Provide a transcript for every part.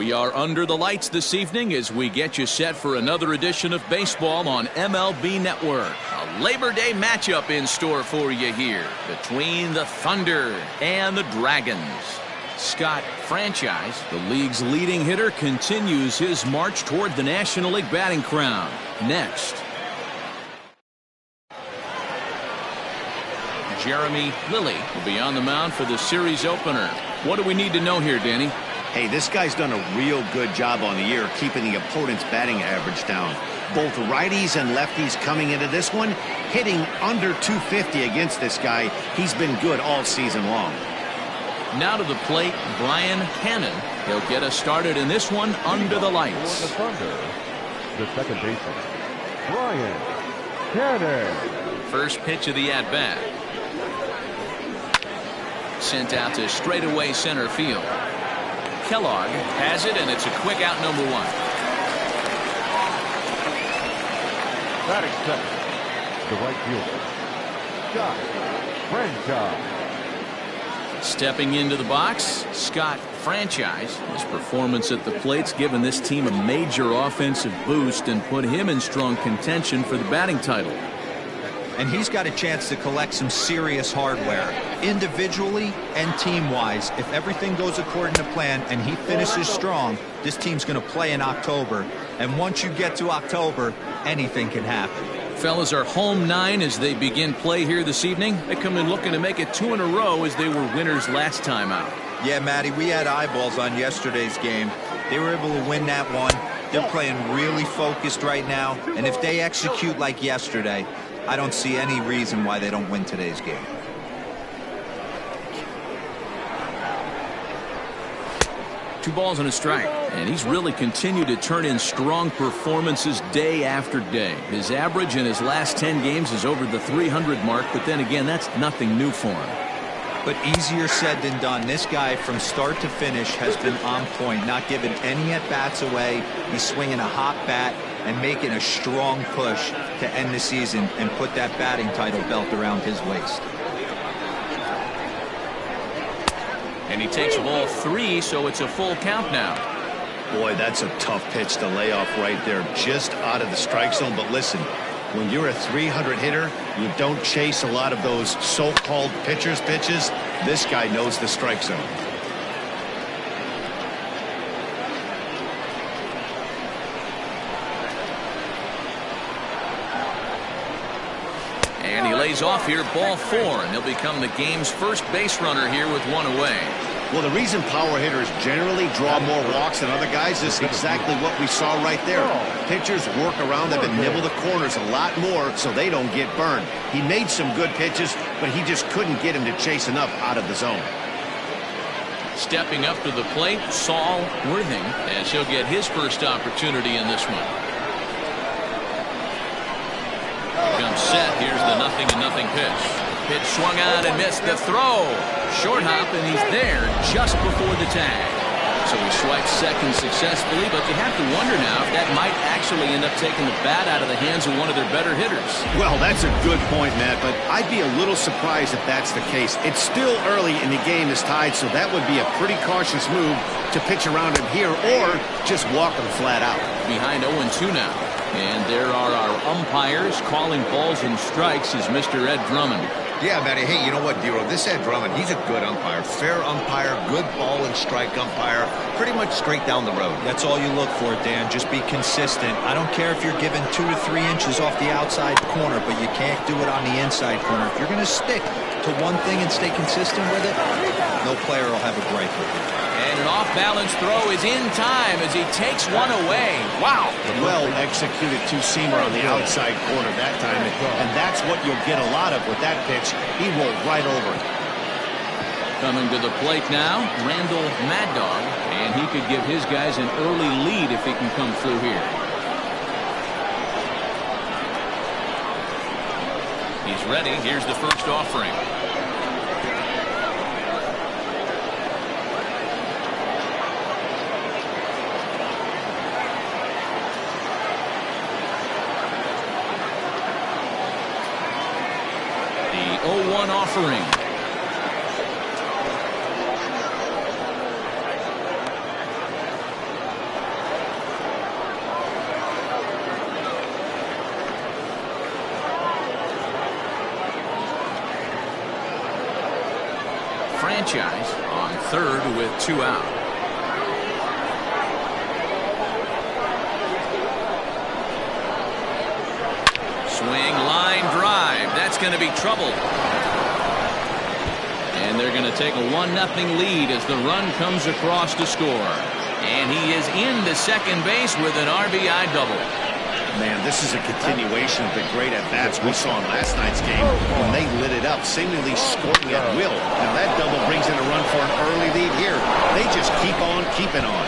We are under the lights this evening as we get you set for another edition of baseball on MLB Network. A Labor Day matchup in store for you here between the Thunder and the Dragons. Scott Franchise, the league's leading hitter, continues his march toward the National League batting crown. Next, Jeremy Lilly will be on the mound for the series opener. What do we need to know here, Danny? Hey, this guy's done a real good job on the year keeping the opponent's batting average down. Both righties and lefties coming into this one, hitting under 250 against this guy. He's been good all season long. Now to the plate, Brian Cannon. He'll get us started in this one under the lights. For the Thunder, the second baseman, Brian Cannon. First pitch of the at-bat. Sent out to straightaway center field. Kellogg has it, and it's a quick out, number one. Batting second, the right fielder, Scott Franchise. Stepping into the box, Scott Franchise. His performance at the plate's given this team a major offensive boost and put him in strong contention for the batting title. And he's got a chance to collect some serious hardware, individually and team-wise. If everything goes according to plan and he finishes strong, this team's going to play in October. And once you get to October, anything can happen. Fellas are home 9 as they begin play here this evening. They come in looking to make it 2 in a row as they were winners last time out. Yeah, Matty, we had eyeballs on yesterday's game. They were able to win that one. They're playing really focused right now. And if they execute like yesterday, I don't see any reason why they don't win today's game. Two balls and a strike, and he's really continued to turn in strong performances day after day. His average in his last 10 games is over the 300 mark, but then again, that's nothing new for him. But easier said than done. This guy from start to finish has been on point, not giving any at-bats away. He's swinging a hot bat and making a strong push to end the season and put that batting title belt around his waist. And he takes ball 3, so it's a full count now. Boy, that's a tough pitch to lay off right there, just out of the strike zone. But listen, when you're a 300 hitter, you don't chase a lot of those so-called pitcher's pitches. This guy knows the strike zone. And he lays off here, ball 4, and he'll become the game's first base runner here with 1 away. Well, the reason power hitters generally draw more walks than other guys is exactly what we saw right there. Pitchers work around them and nibble the corners a lot more so they don't get burned. He made some good pitches, but he just couldn't get him to chase enough out of the zone. Stepping up to the plate, Saul Worthing, as he'll get his first opportunity in this one. Comes set. Here's the 0-0 pitch. Pitch swung on and missed the throw. Short hop, and he's there just before the tag. So he swipes second successfully, but you have to wonder now if that might actually end up taking the bat out of the hands of one of their better hitters. Well, that's a good point, Matt, but I'd be a little surprised if that's the case. It's still early and the game is tied, so that would be a pretty cautious move to pitch around him here or just walk him flat out. Behind 0-2 now. And there are our umpires calling balls and strikes is Mr. Ed Drummond. Yeah, Matty. Hey, you know what, Dero? This Ed Drummond, he's a good umpire. Fair umpire, good ball and strike umpire. Pretty much straight down the road. That's all you look for, Dan. Just be consistent. I don't care if you're given 2 to 3 inches off the outside corner, but you can't do it on the inside corner. If you're going to stick to one thing and stay consistent with it, no player will have a gripe with it. And an off-balance throw is in time as he takes one away. Wow. Well-executed two-seamer on the outside corner that time, and that's what you'll get a lot of with that pitch. He rolled right over it. Coming to the plate now, Randall Mad Dog, and he could give his guys an early lead if he can come through here. He's ready. Here's the first offering. The 0-1 offering. franchise on third with 2 out. Swing, line drive. That's going to be trouble. And they're going to take a 1-0 lead as the run comes across to score. And he is into second base with an RBI double. Man, this is a continuation of the great at-bats we saw in last night's game when they lit it up, seemingly scoring at will. Now that double brings in a run for an early lead here. They just keep on keeping on.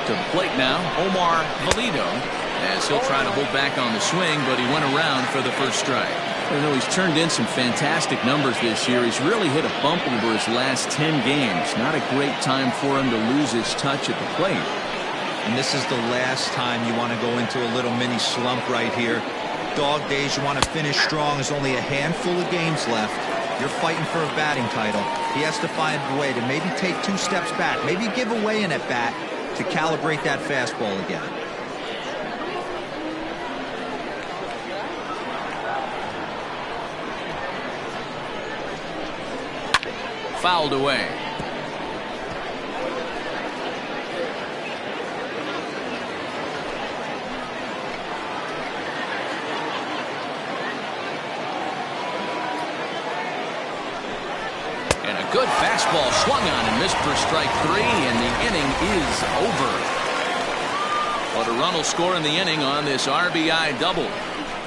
To the plate now, Omar Valido, as he'll try to hold back on the swing, but he went around for the first strike. You know, he's turned in some fantastic numbers this year. He's really hit a bump over his last 10 games. Not a great time for him to lose his touch at the plate. And this is the last time you want to go into a little mini slump right here. Dog days, you want to finish strong. There's only a handful of games left. You're fighting for a batting title. He has to find a way to maybe take 2 steps back, maybe give away an at-bat to calibrate that fastball again. Fouled away. And a good fastball swung on and missed for strike 3, and the inning is over. But a run will score in the inning on this RBI double.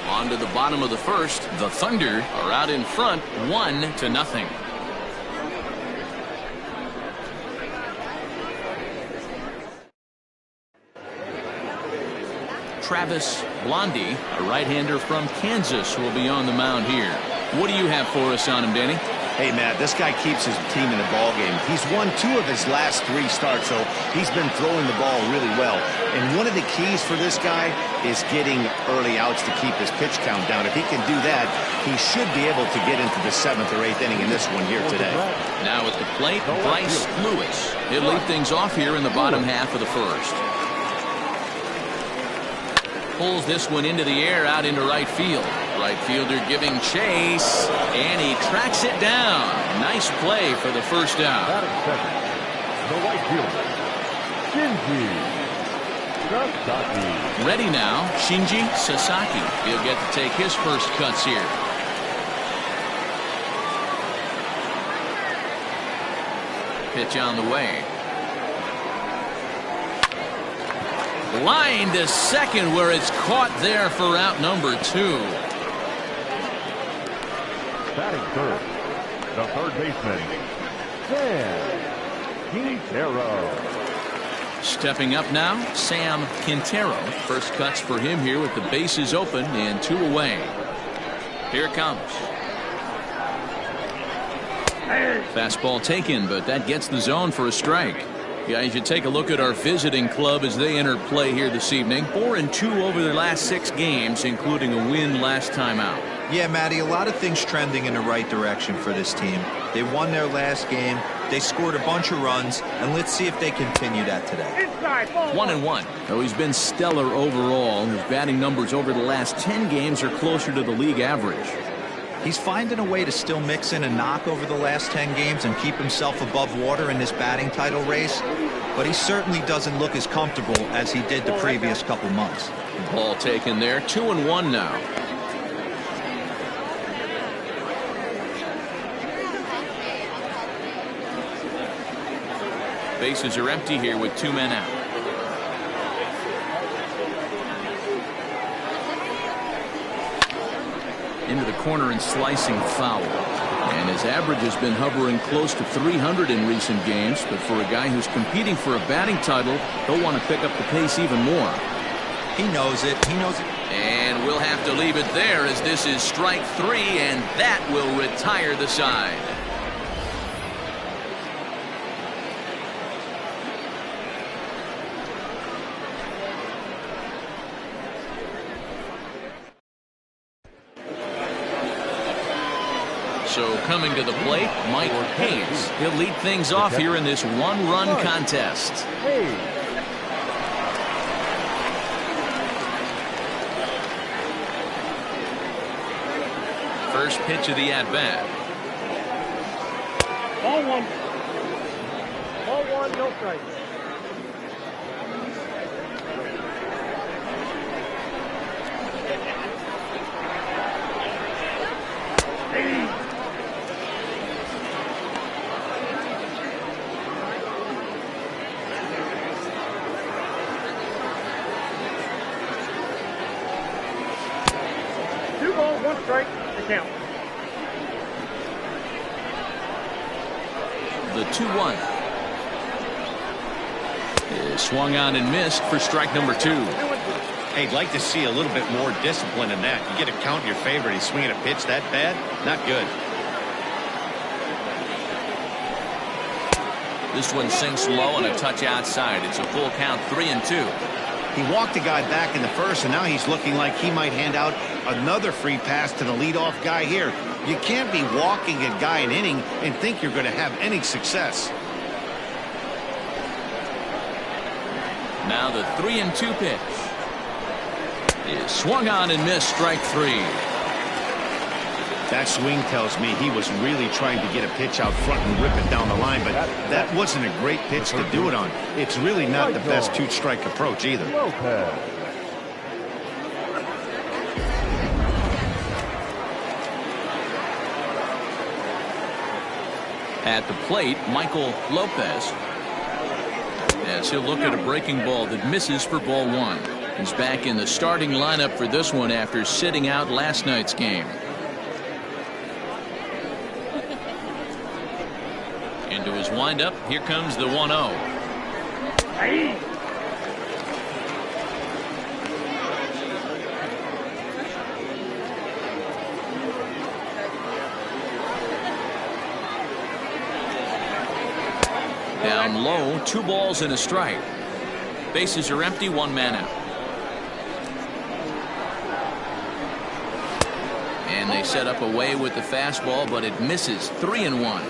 On to the bottom of the first, the Thunder are out in front 1-0. Travis Blondie, a right-hander from Kansas, will be on the mound here. What do you have for us on him, Danny? Hey, Matt, this guy keeps his team in the ball game. He's won 2 of his last 3 starts, so he's been throwing the ball really well. And one of the keys for this guy is getting early outs to keep his pitch count down. If he can do that, he should be able to get into the 7th or 8th inning in this one here today. Now at the plate, Bryce Lewis. He'll lead things off here in the bottom half of the first. Pulls this one into the air out into right field. Right fielder giving chase, and he tracks it down. Nice play for the first out. The right fielder, Shinji Sasaki. Ready now, Shinji Sasaki. He'll get to take his first cuts here. Pitch on the way. Line to second, where it's caught there for out number 2. Batting third, the third baseman, Sam Quintero. Stepping up now, Sam Quintero. First cuts for him here with the bases open and 2 away. Here it comes. Fastball taken, but that gets the zone for a strike. Yeah, you should take a look at our visiting club as they entered play here this evening. 4-2 over their last 6 games, including a win last time out. Yeah, Matty, a lot of things trending in the right direction for this team. They won their last game, they scored a bunch of runs, and let's see if they continue that today. 1-1. Though he's been stellar overall, his batting numbers over the last 10 games are closer to the league average. He's finding a way to still mix in a knock over the last 10 games and keep himself above water in this batting title race, but he certainly doesn't look as comfortable as he did the previous couple months. Ball taken there, 2-1 now. Bases are empty here with 2 men out. Into the corner and slicing foul. And his average has been hovering close to 300 in recent games, but for a guy who's competing for a batting title, he'll want to pick up the pace even more. He knows it. He knows it. And we'll have to leave it there as this is strike 3, and that will retire the side. So coming to the plate, Mike Hayes. He'll lead things off here in this one-run contest. First pitch of the at-bat. Ball one. Ball one, no strike. Two balls, one strike, to count. The 2-1 is swung on and missed for strike number 2. Hey, I'd like to see a little bit more discipline in that. You get a count in your favor and he's swinging a pitch that bad? Not good. This one sinks low and a touch outside. It's a full count, 3-2. He walked a guy back in the first, and now he's looking like he might hand out another free pass to the leadoff guy here. You can't be walking a guy an inning and think you're going to have any success. Now the 3-2 pitch is swung on and missed, strike 3. That swing tells me he was really trying to get a pitch out front and rip it down the line, but that wasn't a great pitch to do it on. It's really not the best two-strike approach either. At the plate, Michael Lopez, as he'll look at a breaking ball that misses for ball 1. He's back in the starting lineup for this one after sitting out last night's game. Into his windup, here comes the 1-0. Down low, 2 balls and a strike. Bases are empty, 1 man out. And they set up away with the fastball, but it misses, 3-1.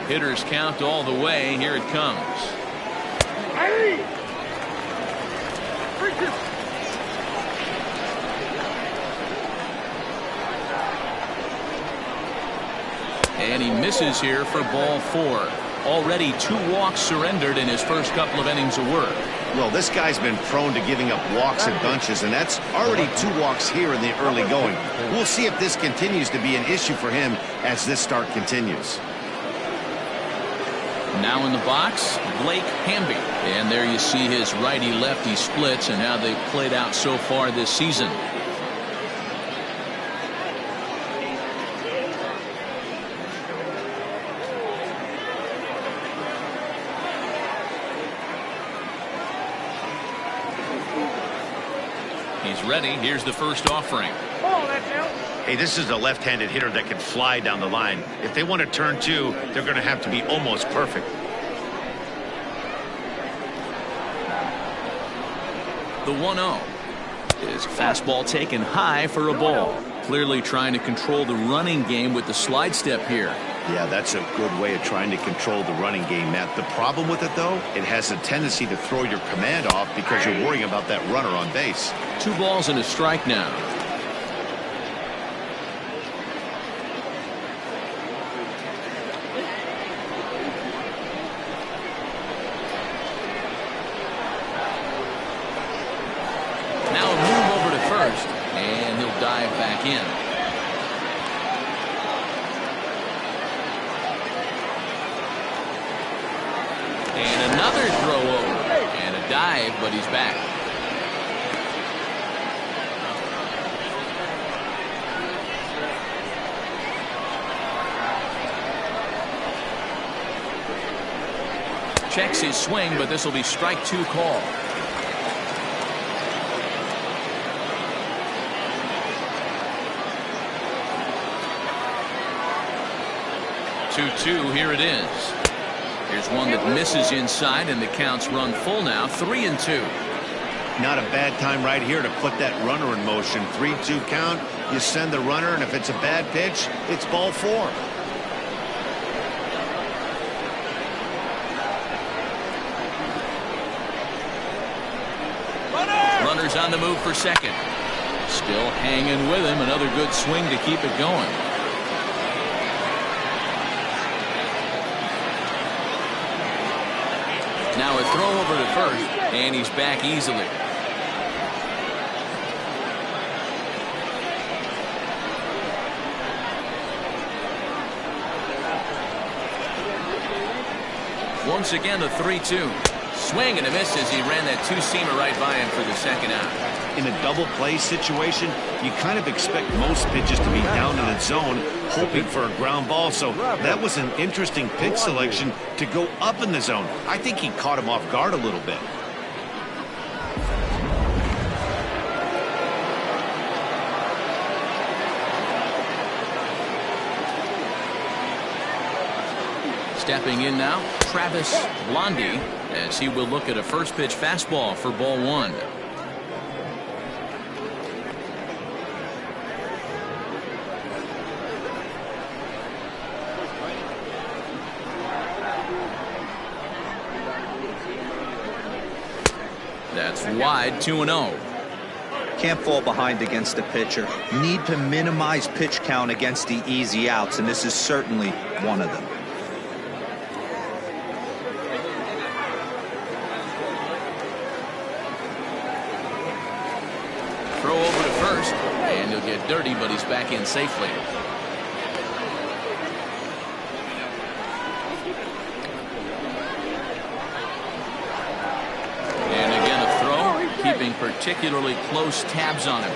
Hitters count all the way. Here it comes. And he misses here for ball 4. Already 2 walks surrendered in his first couple of innings of work. Well, this guy's been prone to giving up walks in bunches, and that's already 2 walks here in the early going. We'll see if this continues to be an issue for him as this start continues. Now in the box, Blake Hamby. And there you see his righty-lefty splits and how they've played out so far this season. He's ready. Here's the first offering. Hey, this is a left-handed hitter that can fly down the line. If they want to turn 2, they're going to have to be almost perfect. The 1-0 is fastball taken high for a ball. Clearly trying to control the running game with the slide step here. Yeah, that's a good way of trying to control the running game, Matt. The problem with it, though, it has a tendency to throw your command off because you're worrying about that runner on base. 2 balls and a strike now. Now a move over to first, and he'll dive back in. And another throw over, and a dive, but he's back. Checks his swing, but this will be strike 2 call. 2-2, here it is. Here's one that misses inside, and the count's run full now, 3-2. Not a bad time right here to put that runner in motion. 3-2 count, you send the runner, and if it's a bad pitch, it's ball 4. Runner's on the move for second. Still hanging with him. Another good swing to keep it going. Now a throw over to first, and he's back easily. Once again, the 3-2. Swing and a miss as he ran that two-seamer right by him for the second out. In a double play situation, you kind of expect most pitches to be down in the zone, hoping for a ground ball. So that was an interesting pitch selection to go up in the zone. I think he caught him off guard a little bit. Stepping in now, Travis Blondie, as he will look at a first pitch fastball for ball 1. That's wide, 2-0. Can't fall behind against a pitcher. Need to minimize pitch count against the easy outs, and this is certainly one of them. Throw over to first, and he'll get dirty, but he's back in safely. And again a throw, keeping particularly close tabs on him.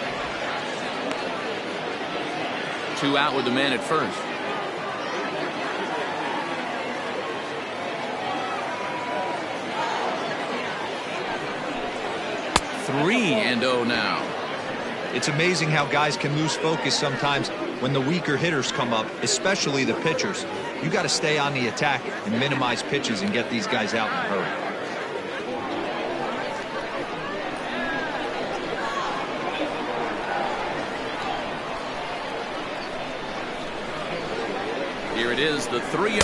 2 out with the man at first. Three and 0 now. It's amazing how guys can lose focus sometimes when the weaker hitters come up, especially the pitchers. You got to stay on the attack and minimize pitches and get these guys out in a hurry. Here it is, the 3-0.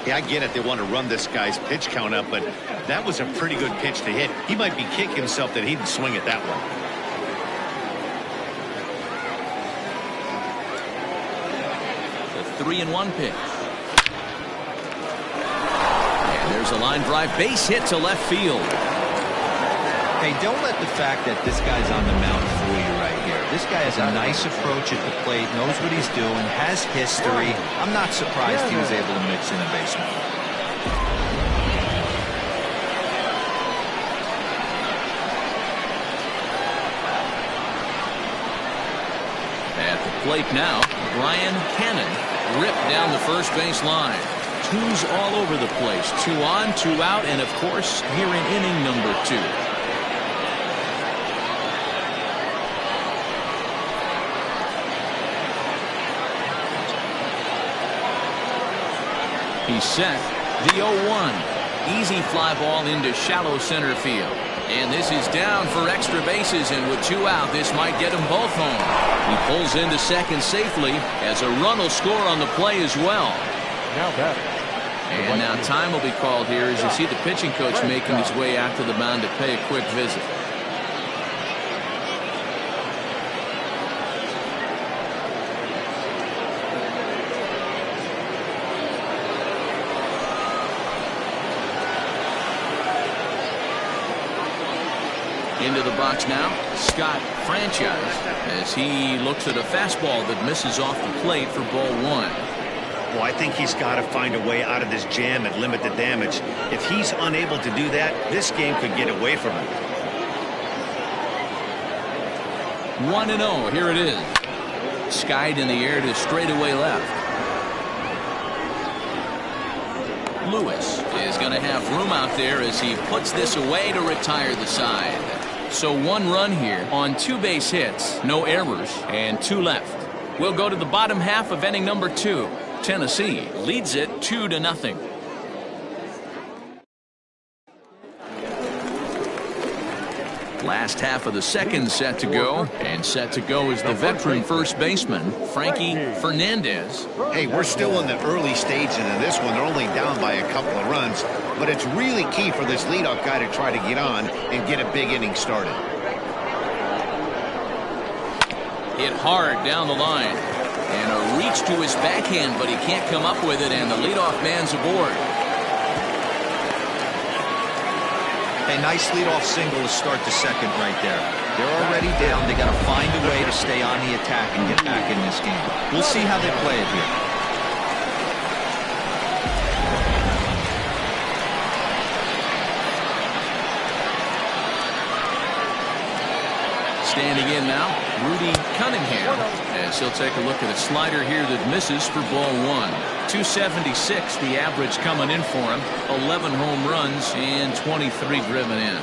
Yeah, I get it. They want to run this guy's pitch count up, but that was a pretty good pitch to hit. He might be kicking himself that he didn't swing it that one. The 3-1 pitch. And there's a line drive base hit to left field. Hey, don't let the fact that this guy's on the mound fool you right here. This guy has a nice approach at the plate, knows what he's doing, has history. I'm not surprised he was able to mix in a baseball. At the plate now, Brian Cannon ripped down the first base line. 2's all over the place. 2 on, 2 out, and of course, here in inning number 2. He's set. The 0-1. Easy fly ball into shallow center field. And this is down for extra bases, and with 2 out, this might get them both home. He pulls into second safely as a run will score on the play as well. Now batting. And now time will be called here as you see the pitching coach making his way out to the mound to pay a quick visit. Into the box now, Scott Franchise, as he looks at a fastball that misses off the plate for ball 1. Well, I think he's got to find a way out of this jam and limit the damage. If he's unable to do that, this game could get away from him. 1-0, here it is. Skied in the air to straightaway left. Lewis is going to have room out there as he puts this away to retire the side. So 1 run here on 2 base hits, no errors, and 2 left. We'll go to the bottom half of inning number 2. Tennessee leads it 2-0. Last half of the second set to go, and set to go is the veteran first baseman, Frankie Fernandez. Hey, we're still in the early stages of this one. They're only down by a couple of runs, but it's really key for this leadoff guy to try to get on and get a big inning started. Hit hard down the line, and a reach to his backhand, but he can't come up with it, and the leadoff man's aboard. A nice leadoff single to start the second right there. They're already down. They got to find a way to stay on the attack and get back in this game. We'll see how they play it here. Standing in now, Rudy Cunningham, as he'll take a look at a slider here that misses for ball 1. 276 the average coming in for him. 11 home runs and 23 driven in.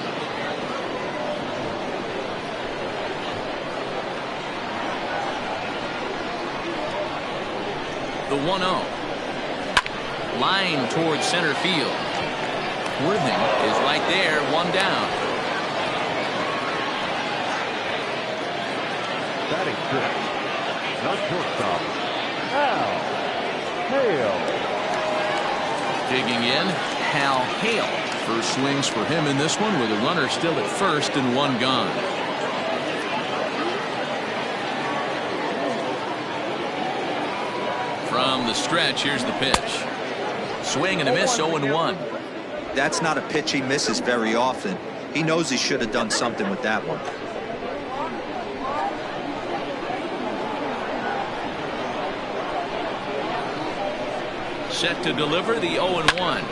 The 1-0. Line towards center field. Worthing is right there, one down. Batting six. Not shortstop. Hal Hale. Digging in, Hal Hale. First swings for him in this one with a runner still at first and one gone. From the stretch, here's the pitch. Swing and a miss, 0-1. That's not a pitch he misses very often. He knows he should have done something with that one. Set to deliver the 0-1.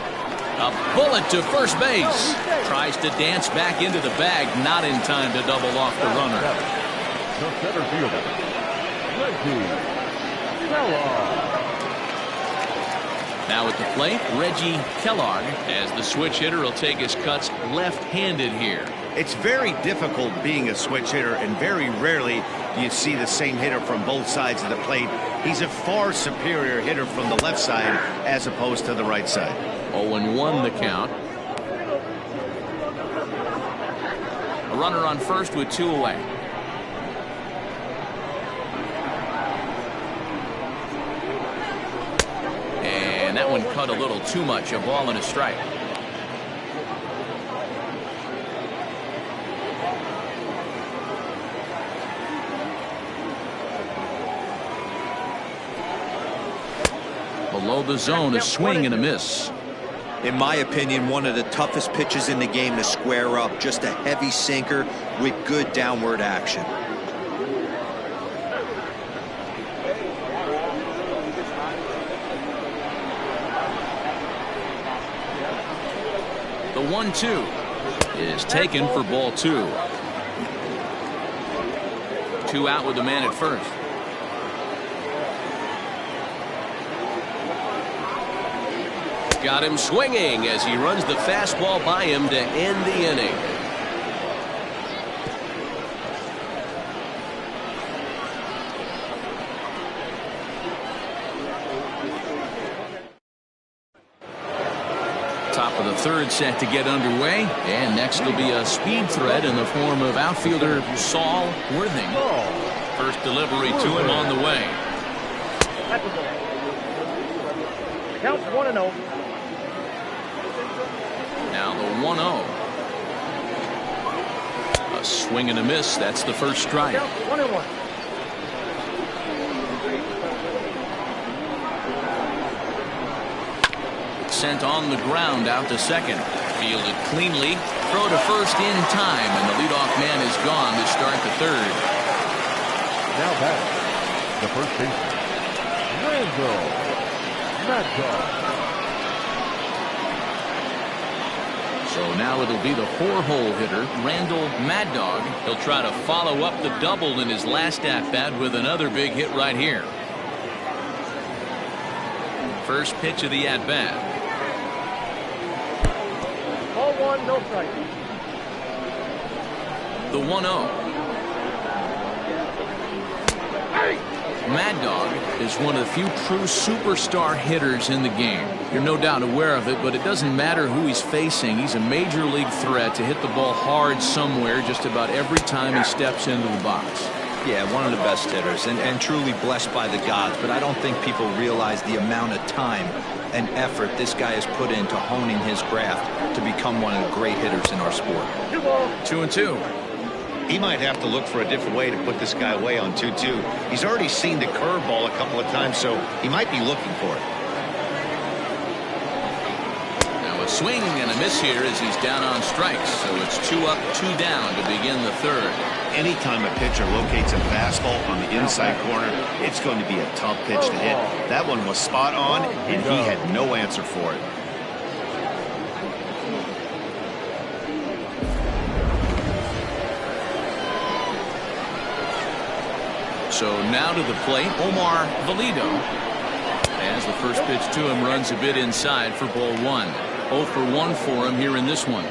A bullet to first base. Tries to dance back into the bag. Not in time to double off the runner. The center fielder, Reggie Kellogg. Now at the plate, Reggie Kellogg, as the switch hitter will take his cuts left-handed here. It's very difficult being a switch hitter, and very rarely do you see the same hitter from both sides of the plate. He's a far superior hitter from the left side as opposed to the right side. 0-1 the count. A runner on first with 2 away. And that one cut a little too much. A ball and a strike. Below the zone, a swing and a miss. In my opinion, one of the toughest pitches in the game to square up. Just a heavy sinker with good downward action. The 1-2 is taken for ball 2. 2 out with the man at first. Got him swinging as he runs the fastball by him to end the inning. Top of the third set to get underway, and next will be a speed threat in the form of outfielder Saul Worthing. First delivery to him on the way. Count's 1-0. Now the 1-0. A swing and a miss. That's the first strike. Count 1-1. Sent on the ground out to second. Fielded cleanly. Throw to first in time, and the leadoff man is gone to start the third. Now back, the first baseman, Randall Mad Dog. So now it'll be the 4-hole hitter, Randall Mad Dog. He'll try to follow up the double in his last at-bat with another big hit right here. First pitch of the at-bat. Ball 1, no strike. The 1-0. Mad Dog is one of the few true superstar hitters in the game. You're no doubt aware of it, but it doesn't matter who he's facing. He's a major league threat to hit the ball hard somewhere just about every time he steps into the box. Yeah, one of the best hitters and truly blessed by the gods, but I don't think people realize the amount of time and effort this guy has put into honing his craft to become one of the great hitters in our sport. 2-2. He might have to look for a different way to put this guy away on 2-2. He's already seen the curveball a couple of times, so he might be looking for it. Now a swing and a miss here as he's down on strikes. So it's 2 up, 2 down to begin the third. Anytime a pitcher locates a fastball on the inside corner, it's going to be a tough pitch to hit. That one was spot on, and he had no answer for it. So now to the plate, Omar Valido. As the first pitch to him runs a bit inside for ball 1. 0 for 1 for him here in this one.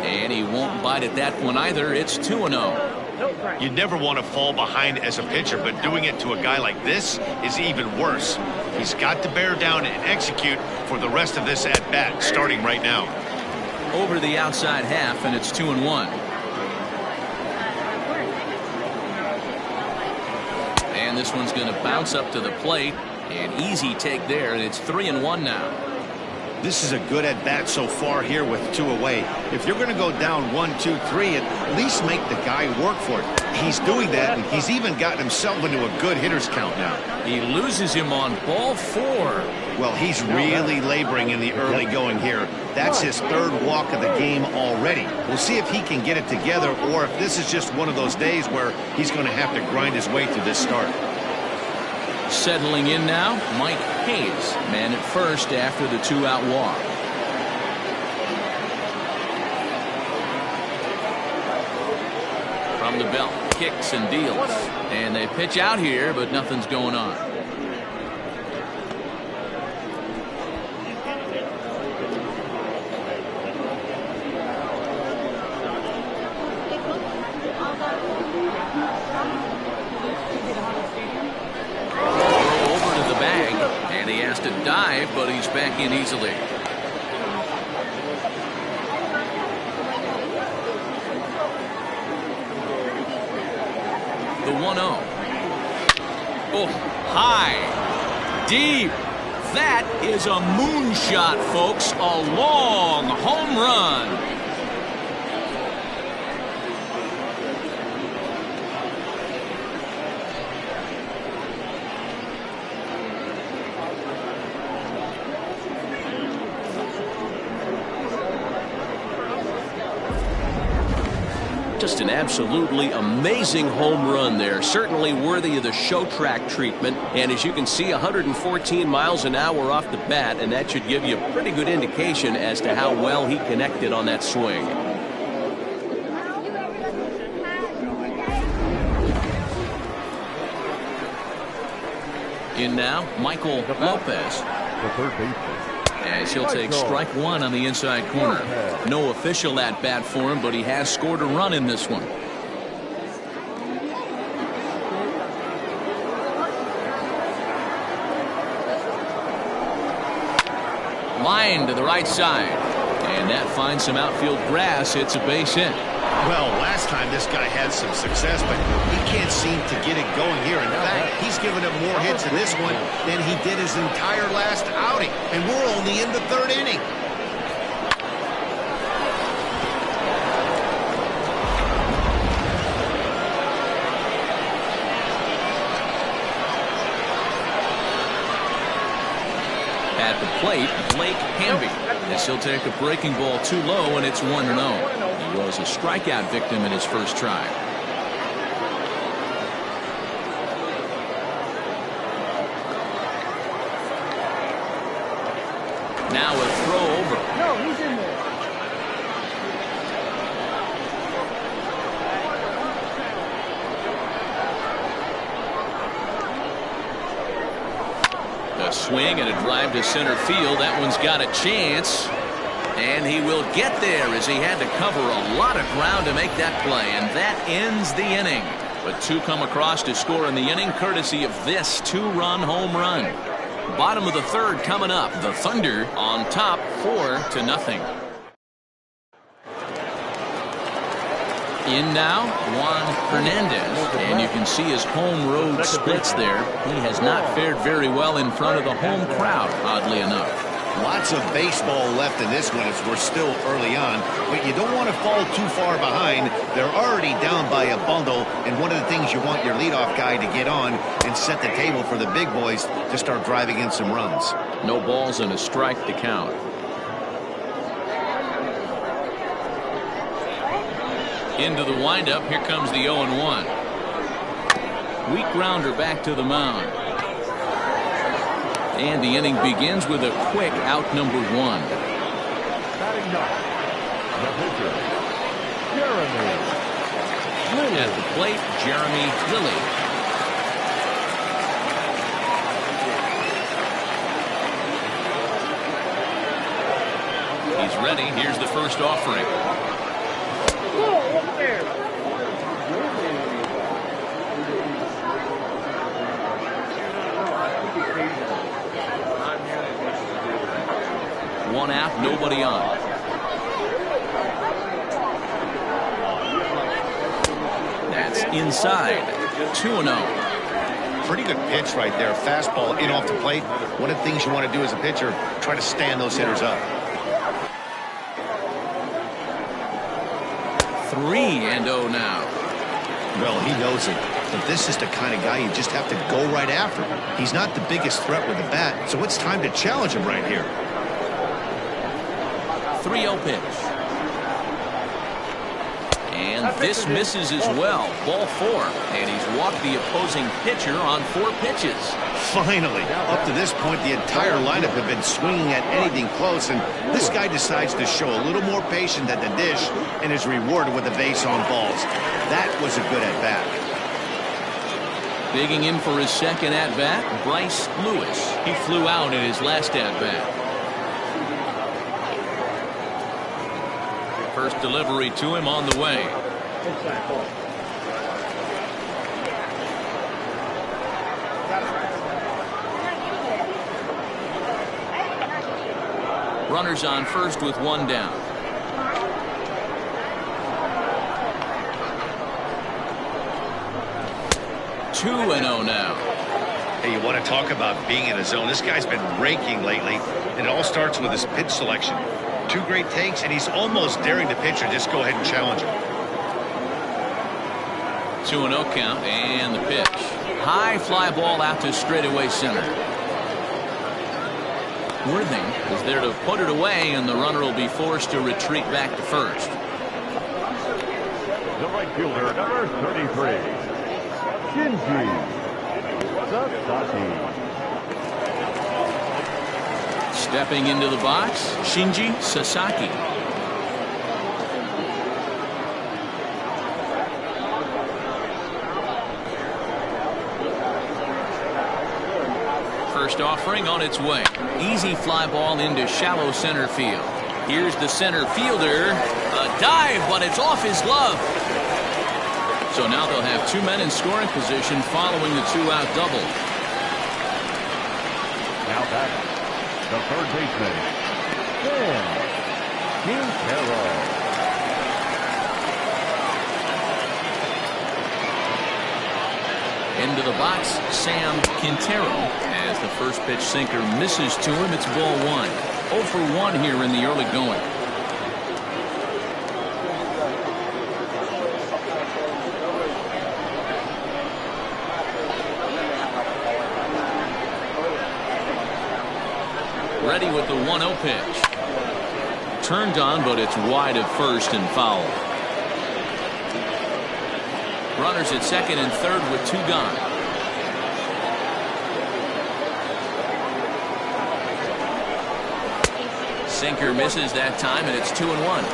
And he won't bite at that one either. It's 2-0. You never want to fall behind as a pitcher, but doing it to a guy like this is even worse. He's got to bear down and execute for the rest of this at-bat, starting right now. Over the outside half, and it's 2-1. And this one's going to bounce up to the plate. An easy take there, and it's 3-1 now. This is a good at-bat so far here with 2 away. If you're going to go down 1, 2, 3, at least make the guy work for it. He's doing that, and he's even gotten himself into a good hitter's count now. He loses him on ball 4. Well, he's really laboring in the early going here. That's his 3rd walk of the game already. We'll see if he can get it together, or if this is just one of those days where he's going to have to grind his way through this start. Settling in now, Mike Hayes, man at first after the 2-out walk. From the belt, kicks and deals. And they pitch out here, but nothing's going on. To dive, but he's back in easily. The 1-0. Oh, high, deep. That is a moonshot, folks. A long home run. Just an absolutely amazing home run there. Certainly worthy of the show track treatment. And as you can see, 114 miles an hour off the bat, and that should give you a pretty good indication as to how well he connected on that swing. In now, Michael Lopez. The third baseman. As he'll take strike 1 on the inside corner. No official at-bat for him, but he has scored a run in this one. Line to the right side. And that finds some outfield grass. It's a base hit. Well, last time this guy had some success, but he can't seem to get it going here. In fact, he's given up more hits in this one than he did his entire last outing. And we're only in the 3rd inning. At the plate, Blake Hamby. As he'll take a breaking ball too low, and it's 1-0. He was a strikeout victim in his first try. Now a throw over. No, he's in there. The swing and a drive to center field. That one's got a chance. And he will get there as he had to cover a lot of ground to make that play. And that ends the inning. But two come across to score in the inning courtesy of this two-run home run. Bottom of the third coming up. The Thunder on top 4-0. In now, Juan Hernandez, and you can see his home road splits there. He has not fared very well in front of the home crowd, oddly enough. Lots of baseball left in this one as we're still early on, but you don't want to fall too far behind. They're already down by a bundle, and one of the things you want your leadoff guy to get on and set the table for the big boys to start driving in some runs. No balls and a strike to count. Into the windup. Here comes the 0-1. Weak grounder back to the mound. And the inning begins with a quick out number 1. Batting up, the pitcher, Jeremy Lilly. At the plate, Jeremy Lilly. He's ready. Here's the first offering. One out, nobody on. That's inside. 2-0. Pretty good pitch right there. Fastball in off the plate. One of the things you want to do as a pitcher, try to stand those hitters up. 3-0 now. Well, he knows it. But this is the kind of guy you just have to go right after. He's not the biggest threat with the bat, so it's time to challenge him right here. 3-0 pitch. And this misses as well. Ball 4. And he's walked the opposing pitcher on 4 pitches. Finally, up to this point, the entire lineup have been swinging at anything close, and this guy decides to show a little more patience at the dish and is rewarded with a base on balls. That was a good at-bat. Digging in for his second at-bat, Bryce Lewis. He flew out in his last at-bat. First delivery to him on the way. Runners on first with 1 down. Two and 0 now. Hey, you want to talk about being in a zone? This guy's been raking lately, and it all starts with his pitch selection. 2 great takes, and he's almost daring the pitcher just go ahead and challenge him. 2-0 count, and the pitch. High fly ball out to straightaway center. Worthing is there to put it away, and the runner will be forced to retreat back to first. The right fielder, number 33, Shinji Sasaki. Stepping into the box, Shinji Sasaki. First offering on its way. Easy fly ball into shallow center field. Here's the center fielder. A dive, but it's off his glove. So now they'll have 2 men in scoring position following the 2-out double. Now back, the third baseman, Sam Quintero. Into the box, Sam Quintero. As the first pitch sinker misses to him, it's ball 1. 0 for 1 here in the early going. Ready with the 1-0 pitch. Turned on, but it's wide of first and foul. Runners at second and third with 2 gone. Sinker misses that time, and it's 2-1.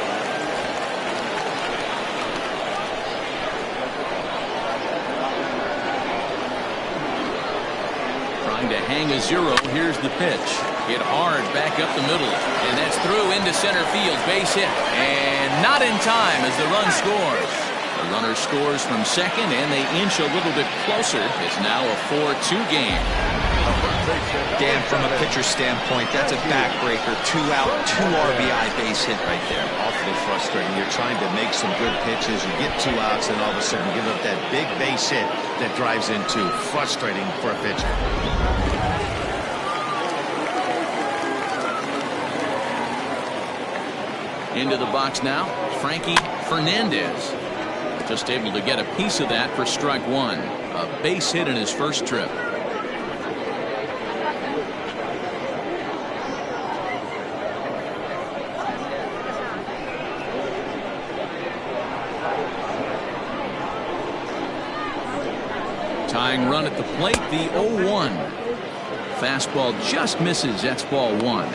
Trying to tying a 0. Here's the pitch. Hit hard back up the middle, and that's through into center field. Base hit, and not in time as the run scores. The runner scores from second, and they inch a little bit closer. It's now a 4-2 game. Dan, from a pitcher standpoint, that's a backbreaker. 2 out, 2 RBI base hit right there. Awfully frustrating. You're trying to make some good pitches. You get 2 outs, and all of a sudden give up that big base hit that drives in 2. Frustrating for a pitcher. Into the box now, Frankie Fernandez. Just able to get a piece of that for strike 1. A base hit in his first trip. Tying run at the plate, the 0-1. Fastball just misses. That's ball 1.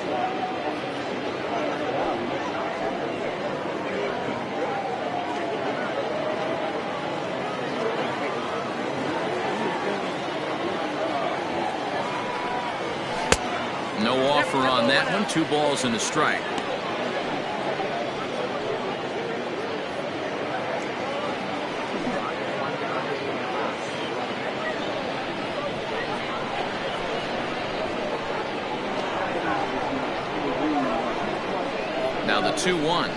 No offer on that one. 2 balls and a strike. Now the 2-1.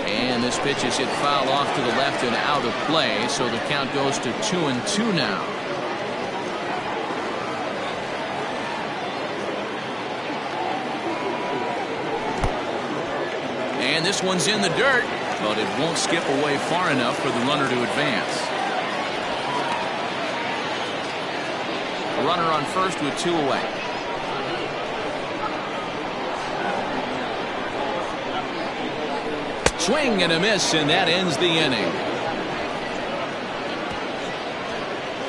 And this pitch is hit foul off to the left and out of play, so the count goes to 2-2 now. And this one's in the dirt, but it won't skip away far enough for the runner to advance. A runner on first with 2 away. Swing and a miss, and that ends the inning.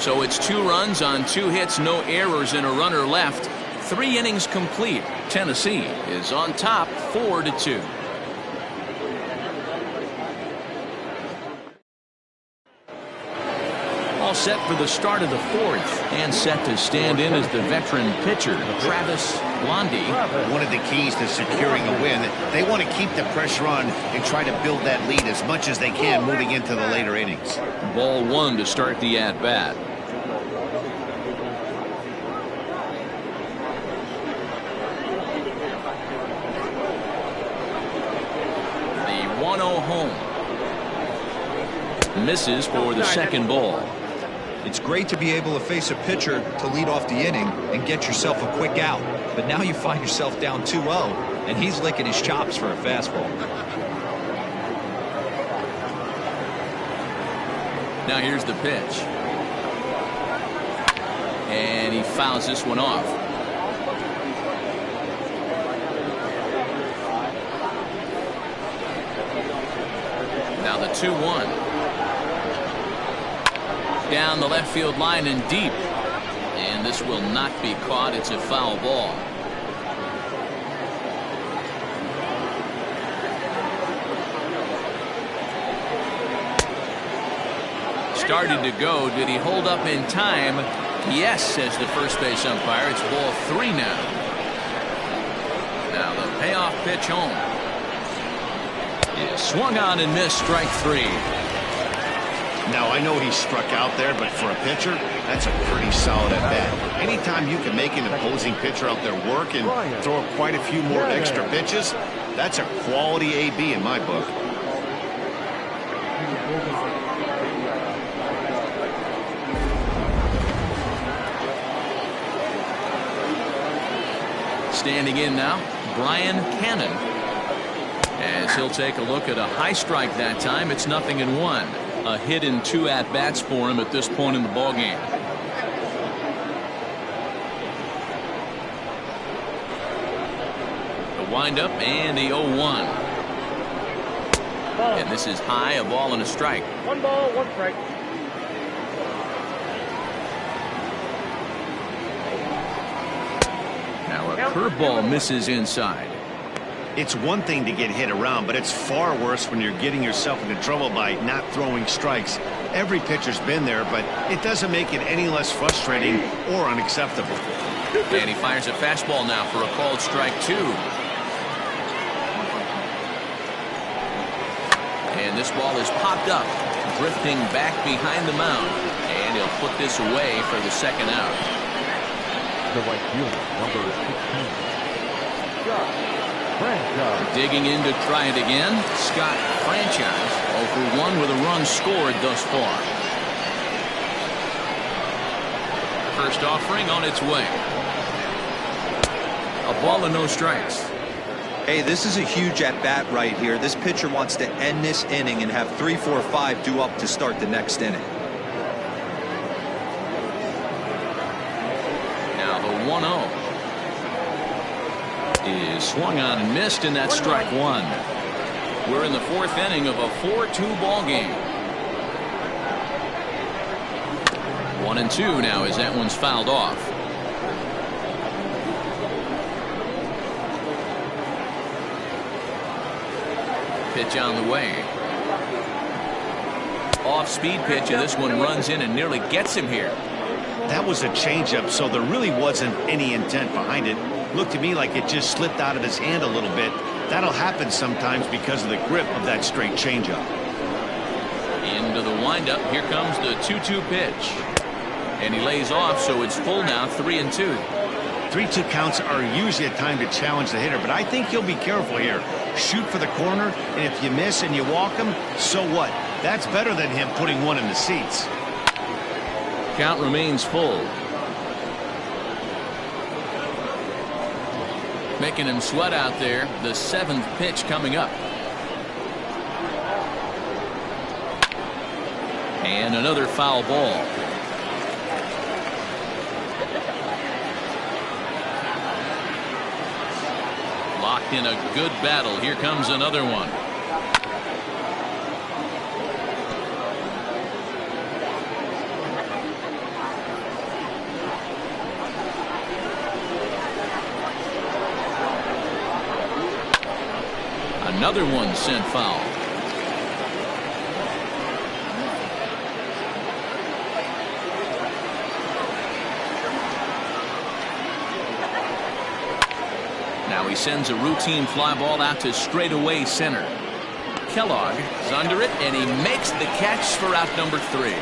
So it's 2 runs on 2 hits, no errors, and a runner left. 3 innings complete. Tennessee is on top 4-2. All set for the start of the 4th, and set to stand in as the veteran pitcher, Travis Blondie. One of the keys to securing a win, they want to keep the pressure on and try to build that lead as much as they can moving into the later innings. Ball 1 to start the at-bat. The 1-0 home. Misses for the second ball. It's great to be able to face a pitcher to lead off the inning and get yourself a quick out. But now you find yourself down 2-0, and he's licking his chops for a fastball. Now here's the pitch. And he fouls this one off. Now the 2-1. Down the left field line and deep, and this will not be caught. It's a foul ball. Started to go. Did he hold up in time? Yes, says the first base umpire. It's ball 3 now. Now the payoff pitch home. Is swung on and missed. Strike 3. Now, I know he struck out there, but for a pitcher, that's a pretty solid at-bat. Anytime you can make an opposing pitcher out there work and throw quite a few more extra pitches, that's a quality AB in my book. Standing in now, Brian Cannon. As he'll take a look at a high strike that time. It's 0-1. A hit in 2 at-bats for him at this point in the ballgame. The windup and the 0-1. And this is high, a ball and a strike. 1 ball, 1 strike. Now a curveball misses inside. It's one thing to get hit around, but it's far worse when you're getting yourself into trouble by not throwing strikes. Every pitcher's been there, but it doesn't make it any less frustrating or unacceptable. And he fires a fastball now for a called strike 2. And this ball is popped up, drifting back behind the mound. And he'll put this away for the second out. The right fielder, number 16. Scott Franchise. Digging in to try it again. Scott Franchise 0 for 1 with a run scored thus far. First offering on its way. A ball and no strikes. Hey, this is a huge at-bat right here. This pitcher wants to end this inning and have 3, 4, 5 due up to start the next inning. Now the 1-0 is swung on and missed, and that's strike 1. We're in the 4th inning of a 4-2 ball game. 1-2 now as that one's fouled off. Pitch on the way. Off-speed pitch, and this one runs in and nearly gets him here. That was a changeup, so there really wasn't any intent behind it. Looked to me like it just slipped out of his hand a little bit. That'll happen sometimes because of the grip of that straight changeup. Into the windup. Here comes the 2-2 pitch. And he lays off, so it's full now, 3-2. 3-2 counts are usually a time to challenge the hitter, but I think you'll be careful here. Shoot for the corner, and if you miss and you walk him, so what? That's better than him putting one in the seats. Count remains full. Making him sweat out there. The 7th pitch coming up. And another foul ball. Locked in a good battle. Here comes another one. Another one sent foul. Now he sends a routine fly ball out to straightaway center. Kellogg is under it, and he makes the catch for out number 3.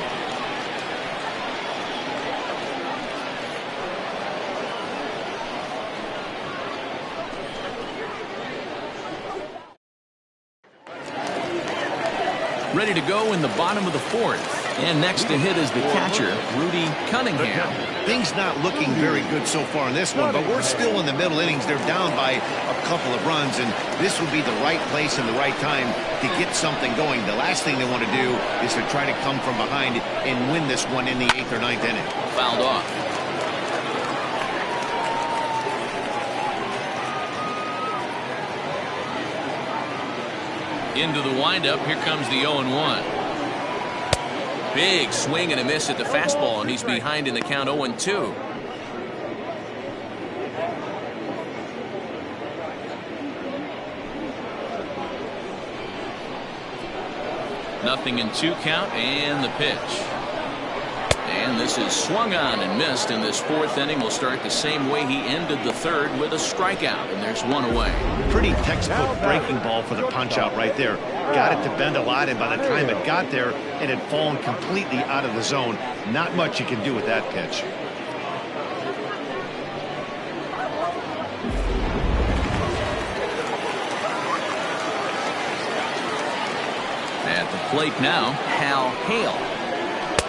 Ready to go in the bottom of the 4th. And next to hit is the catcher, Rudy Cunningham. Things not looking very good so far in this one, but we're still in the middle innings. They're down by a couple of runs, and this would be the right place and the right time to get something going. The last thing they want to do is to try to come from behind and win this one in the 8th or 9th inning. Fouled off. Into the windup. Here comes the 0-1. Big swing and a miss at the fastball, and he's behind in the count 0-2. Nothing in 2 count, and the pitch. And this is swung on and missed, and this 4th inning will start the same way he ended the 3rd with a strikeout, and there's one away. Pretty textbook breaking ball for the punch out right there. Got it to bend a lot, and by the time it got there, it had fallen completely out of the zone. Not much you can do with that pitch. At the plate now, Hal Hale.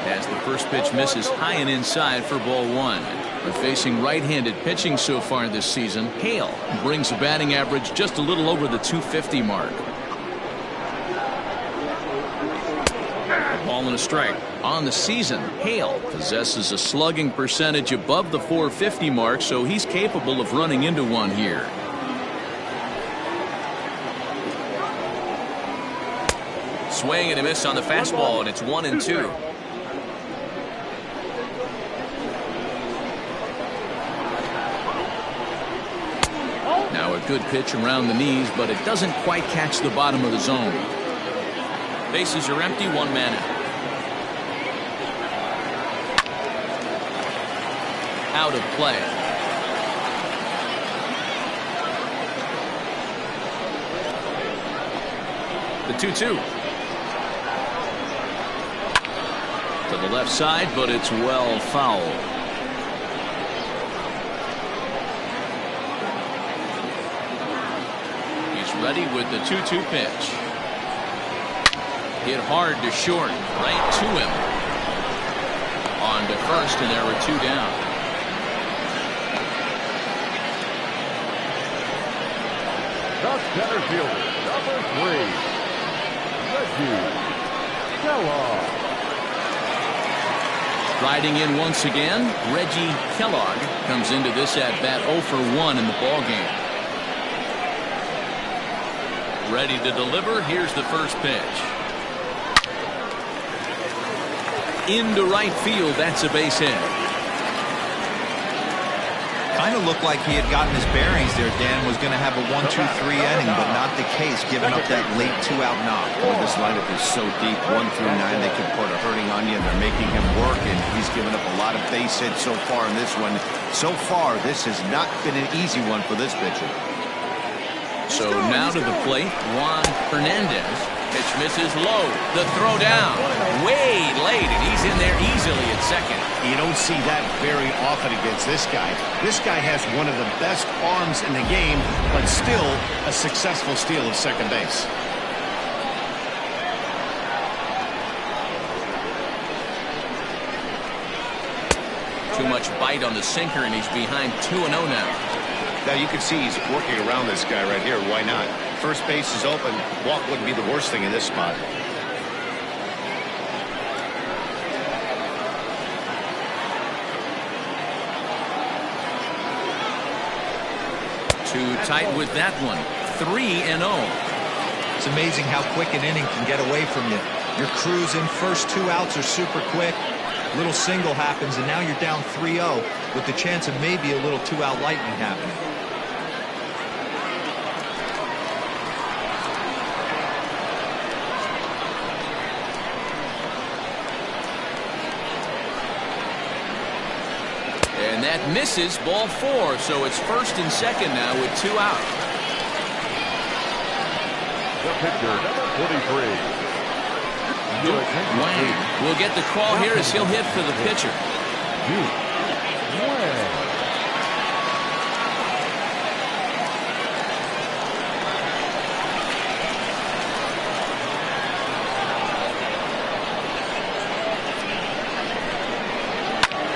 As the first pitch misses high and inside for ball 1. But facing right-handed pitching so far this season, Hale brings a batting average just a little over the 250 mark. Ball and a strike. On the season, Hale possesses a slugging percentage above the 450 mark, so he's capable of running into one here. Swing and a miss on the fastball, and it's 1-2. Now a good pitch around the knees, but it doesn't quite catch the bottom of the zone. Bases are empty, one man out. Out of play. The 2-2. To the left side, but it's well fouled. Ready with the 2-2 pitch. Hit hard to short, right to him. On to first, and there were two down. The center fielder, number 3, Mercury. Riding in once again, Reggie Kellogg comes into this at bat 0 for 1 in the ball game. Ready to deliver. Here's the first pitch. Into right field. That's a base hit. Kind of looked like he had gotten his bearings there. Dan was going to have a 1-2-3 inning, but not the case, giving up that late 2-out knock. Boy, this lineup is so deep, 1 through 9. They can put a hurting on you, and they're making him work, and he's given up a lot of base hits so far in this one. So far, this has not been an easy one for this pitcher. So now to the plate, Juan Hernandez. Pitch misses low. The throw down. Way late, and he's in there easily at second. You don't see that very often against this guy. This guy has one of the best arms in the game, but still a successful steal of second base. Too much bite on the sinker, and he's behind 2-0 now. Now you can see he's working around this guy right here. Why not? First base is open. Walk wouldn't be the worst thing in this spot. Too tight with that one. 3-0. It's amazing how quick an inning can get away from you. You're cruising. First 2 outs are super quick. Little single happens, and now you're down 3-0 with the chance of maybe a little 2-out lightning happening. And that misses, ball 4, so it's first and second now with 2 out. The pitcher, number 23. Wang will get the call here as he'll hit for the pitcher.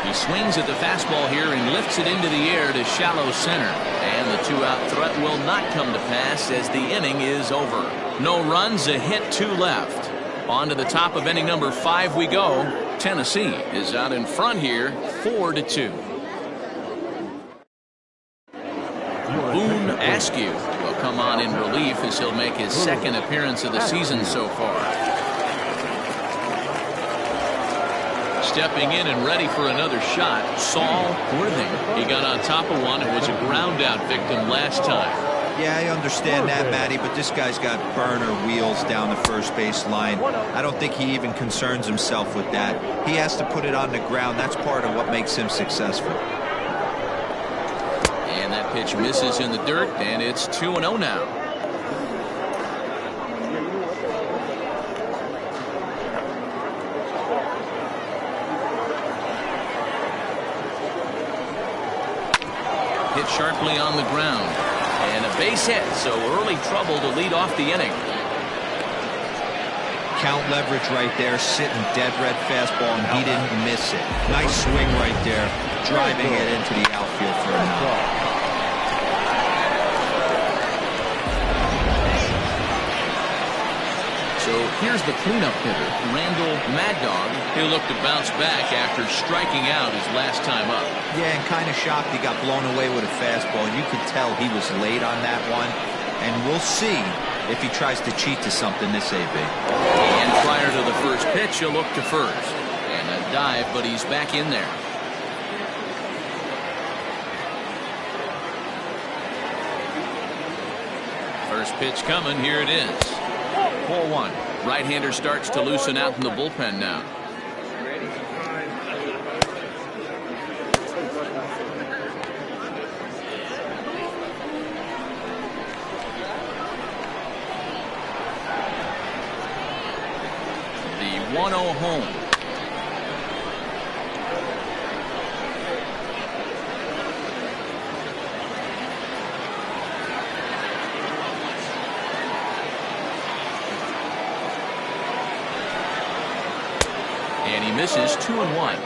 He swings at the fastball here and lifts it into the air to shallow center. And the 2-out threat will not come to pass as the inning is over. No runs, a hit, 2 left. On to the top of inning number 5 we go. Tennessee is out in front here, 4-2. Boone Askew will come on in relief as he'll make his second appearance of the season so far. Stepping in and ready for another shot, Saul Worthing. He got on top of one and was a ground out victim last time. Yeah, I understand that, Matty, but this guy's got burner wheels down the first base line. I don't think he even concerns himself with that. He has to put it on the ground. That's part of what makes him successful. And that pitch misses in the dirt, and it's 2-0 now. Hit sharply on the ground. And a base hit, so early trouble to lead off the inning. Count leverage right there, sitting dead red fastball, and he didn't miss it. Nice swing right there, driving it into the outfield for a knock. So here's the cleanup hitter, Randall Mad Dog. He'll look to bounce back after striking out his last time up. Yeah, and kind of shocked he got blown away with a fastball. You could tell he was late on that one, and we'll see if he tries to cheat to something this AB. And prior to the first pitch, he'll look to first. And a dive, but he's back in there. First pitch coming. Here it is. 4-1. Right-hander starts to loosen out in the bullpen now. The 1-0 home. And he misses. 2-1.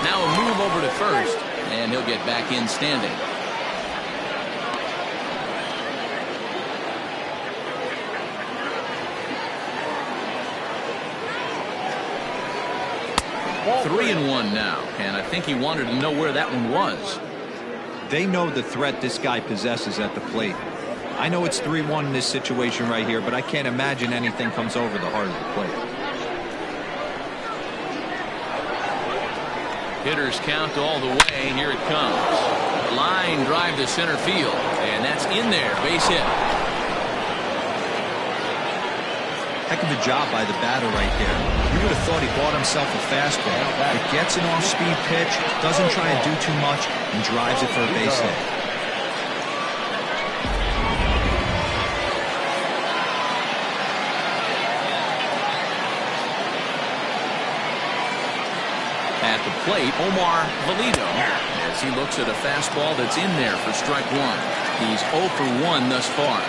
Now a move over to first, and he'll get back in standing. Ball 3-1 now, and I think he wanted to know where that one was. They know the threat this guy possesses at the plate. I know it's 3-1 in this situation right here, but I can't imagine anything comes over the heart of the plate. Hitters count all the way. Here it comes. Line drive to center field, and that's in there. Base hit. Heck of a job by the batter right there. You would have thought he bought himself a fastball. It gets an off-speed pitch, doesn't try and do too much, and drives it for a base hit. At the plate, Omar Valido, as he looks at a fastball that's in there for strike one. He's 0 for 1 thus far.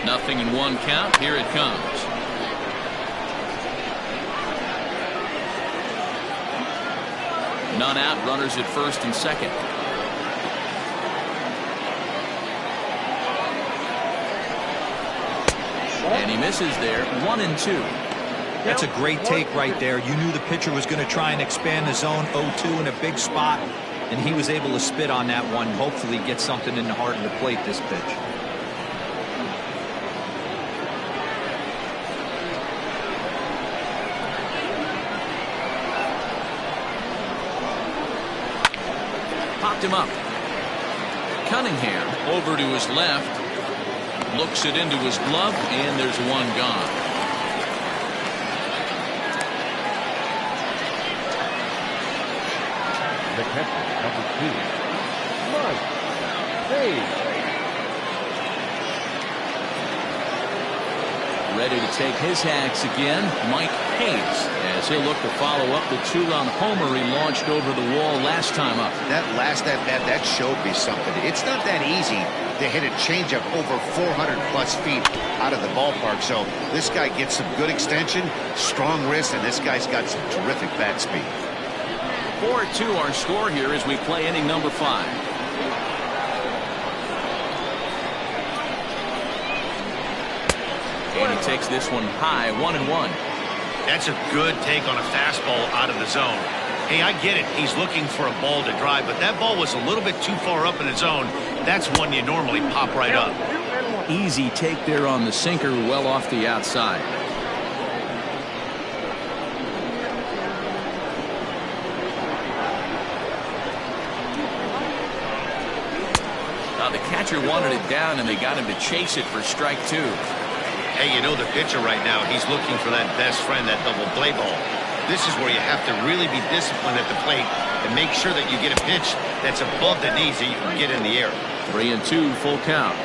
Nothing in 1 count. Here it comes. None out. Runners at first and second. And he misses there. 1-2. That's a great take right there. You knew the pitcher was going to try and expand the zone. 0-2 in a big spot, and he was able to spit on that one. Hopefully get something in the heart of the plate this pitch. Popped him up. Cunningham over to his left. Looks it into his glove, and there's one gone. The catcher, number 2, Mike Hayes. Ready to take his hacks again, Mike Hayes, as he'll look to follow up the 2-run homer he launched over the wall last time up. That last at-bat, that showed me something. It's not that easy to hit a changeup over 400-plus feet out of the ballpark. So this guy gets some good extension, strong wrist, and this guy's got some terrific bat speed. 4-2 our score here as we play inning number 5. And he takes this one high. 1-1. That's a good take on a fastball out of the zone. Hey, I get it. He's looking for a ball to drive, but that ball was a little bit too far up in the zone. That's one you normally pop right up. Easy take there on the sinker, well off the outside. The catcher wanted it down, and they got him to chase it for strike 2. Hey, you know the pitcher right now, he's looking for that best friend, that double play ball. This is where you have to really be disciplined at the plate and make sure that you get a pitch that's above the knees that you can get in the air. 3-2, full count.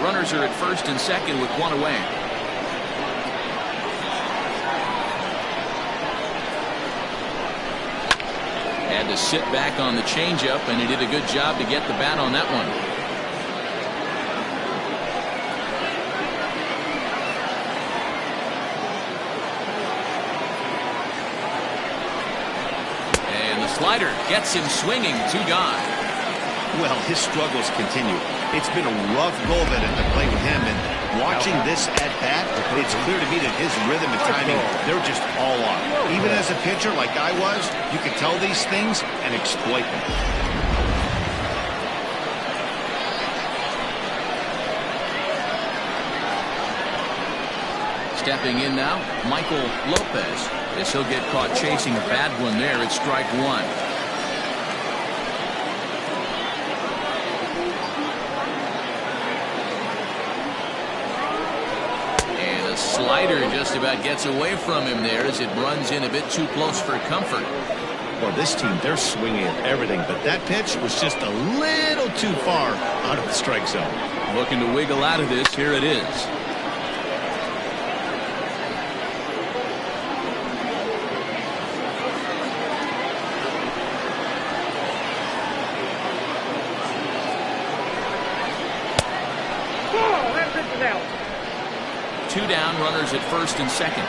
Runners are at first and second with one away. Had to sit back on the changeup, and he did a good job to get the bat on that one. And the slider gets him swinging. 2 gone. Well, his struggles continue. It's been a rough go of it at the plate with him, and watching this at bat, it's clear to me that his rhythm and timing, they're just all off. Even as a pitcher like I was, you could tell these things and exploit them. Stepping in now, Michael Lopez. Guess he'll get caught chasing a bad one there. It's strike 1. Slider just about gets away from him there as it runs in a bit too close for comfort. Well, this team, they're swinging at everything, but that pitch was just a little too far out of the strike zone. Looking to wiggle out of this. Here it is. That pitch is out. 2 down, runners at first and second.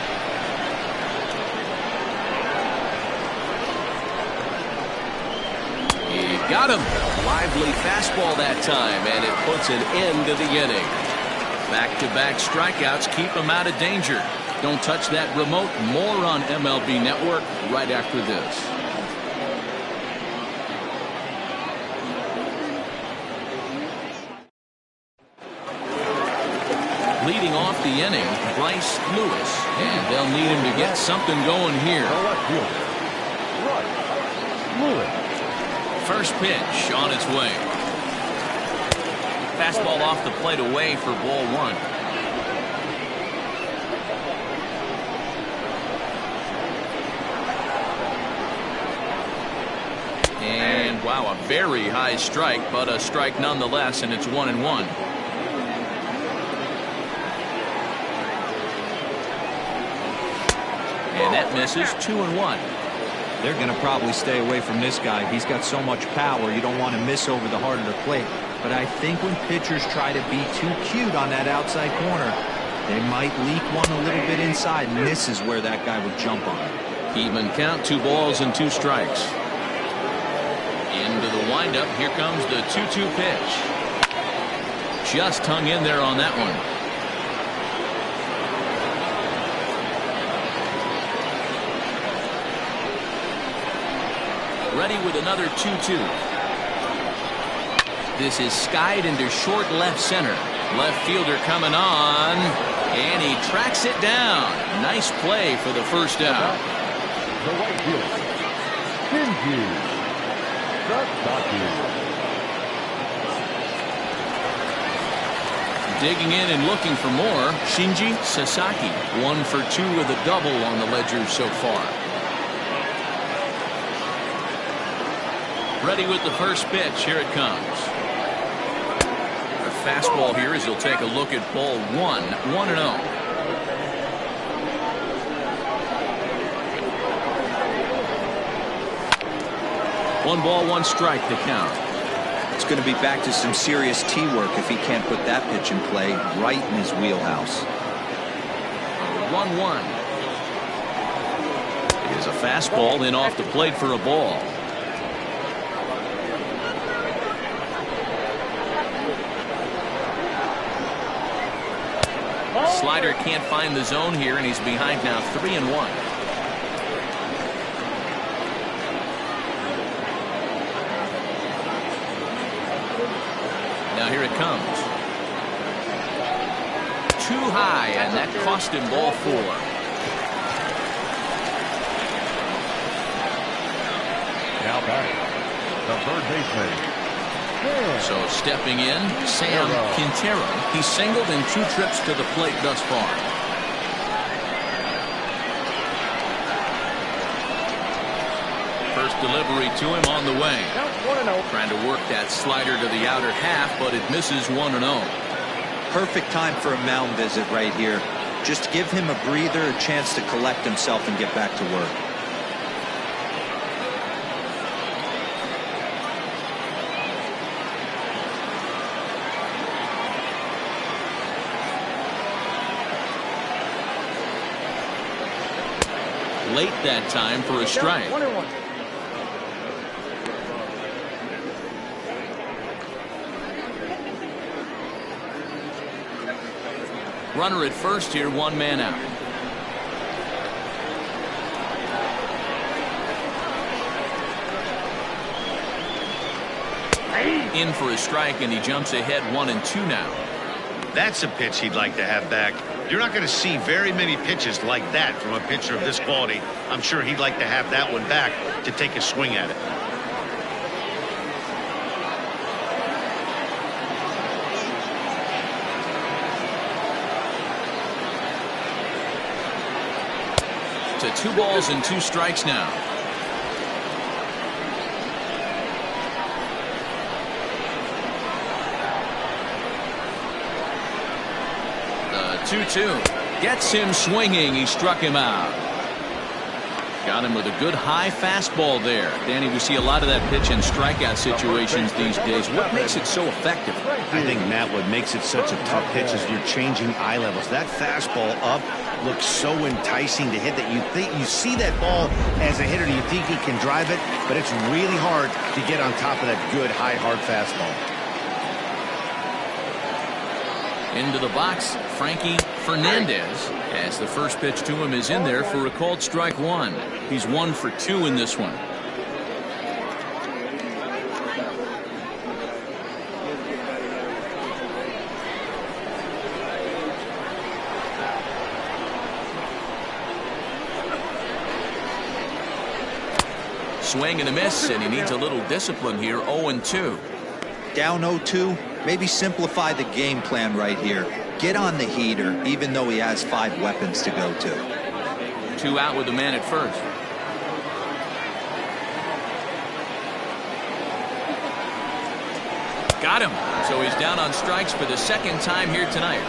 He got him. Lively fastball that time, and it puts an end to the inning. Back-to-back strikeouts keep him out of danger. Don't touch that remote. More on MLB Network right after this. Leading off the inning, Bryce Lewis, and they'll need him to get something going here. First pitch on its way. Fastball off the plate away for ball 1. And wow, a very high strike, but a strike nonetheless, and it's 1-1. And that misses. 2-1. They're going to probably stay away from this guy. He's got so much power. You don't want to miss over the heart of the plate. But I think when pitchers try to be too cute on that outside corner, they might leak one a little bit inside, and this is where that guy would jump on. Even count, 2 balls and 2 strikes. Into the windup. Here comes the 2-2 pitch. Just hung in there on that one. Ready with another 2-2. This is skied into short left center. Left fielder coming on, and he tracks it down. Nice play for the first out. The right fielder, Shinji Sasaki. Digging in and looking for more, Shinji Sasaki. 1 for 2 with a double on the ledger so far. Ready with the first pitch. Here it comes. A fastball here as he'll take a look at ball 1. 1-0. 1 ball, 1 strike to count. It's going to be back to some serious tee work if he can't put that pitch in play right in his wheelhouse. 1-1. Here's a fastball in off the plate for a ball. Slider can't find the zone here, and he's behind now 3-1. Now here it comes. Too high, and that cost him ball 4. Now back, the third baseman. So stepping in, Sam Quintero. He's singled in 2 trips to the plate thus far. First delivery to him on the way. Trying to work that slider to the outer half, but it misses 1-0. Perfect time for a mound visit right here. Just give him a breather, a chance to collect himself and get back to work. late that time for a strike. 1-1. Runner at first here, one man out. In for a strike, and he jumps ahead 1-2 now. That's a pitch he'd like to have back. You're not going to see very many pitches like that from a pitcher of this quality. I'm sure he'd like to have that one back to take a swing at it. To 2 balls and 2 strikes now. The 2-2 gets him swinging. He struck him out. Got him with a good high fastball there. Danny, we see a lot of that pitch in strikeout situations these days. What makes it so effective? I think, Matt, what makes it such a tough pitch is you're changing eye levels. That fastball up looks so enticing to hit that you see that ball as a hitter, you think he can drive it, but it's really hard to get on top of that good high hard fastball. Into the box, Frankie Fernandez, as the first pitch to him is in there for a called strike 1. He's 1 for 2 in this one. Swing and a miss, and he needs a little discipline here. 0-2. Down 0-2. Maybe simplify the game plan right here. Get on the heater, even though he has 5 weapons to go to. 2 out with the man at first. Got him. So he's down on strikes for the second time here tonight.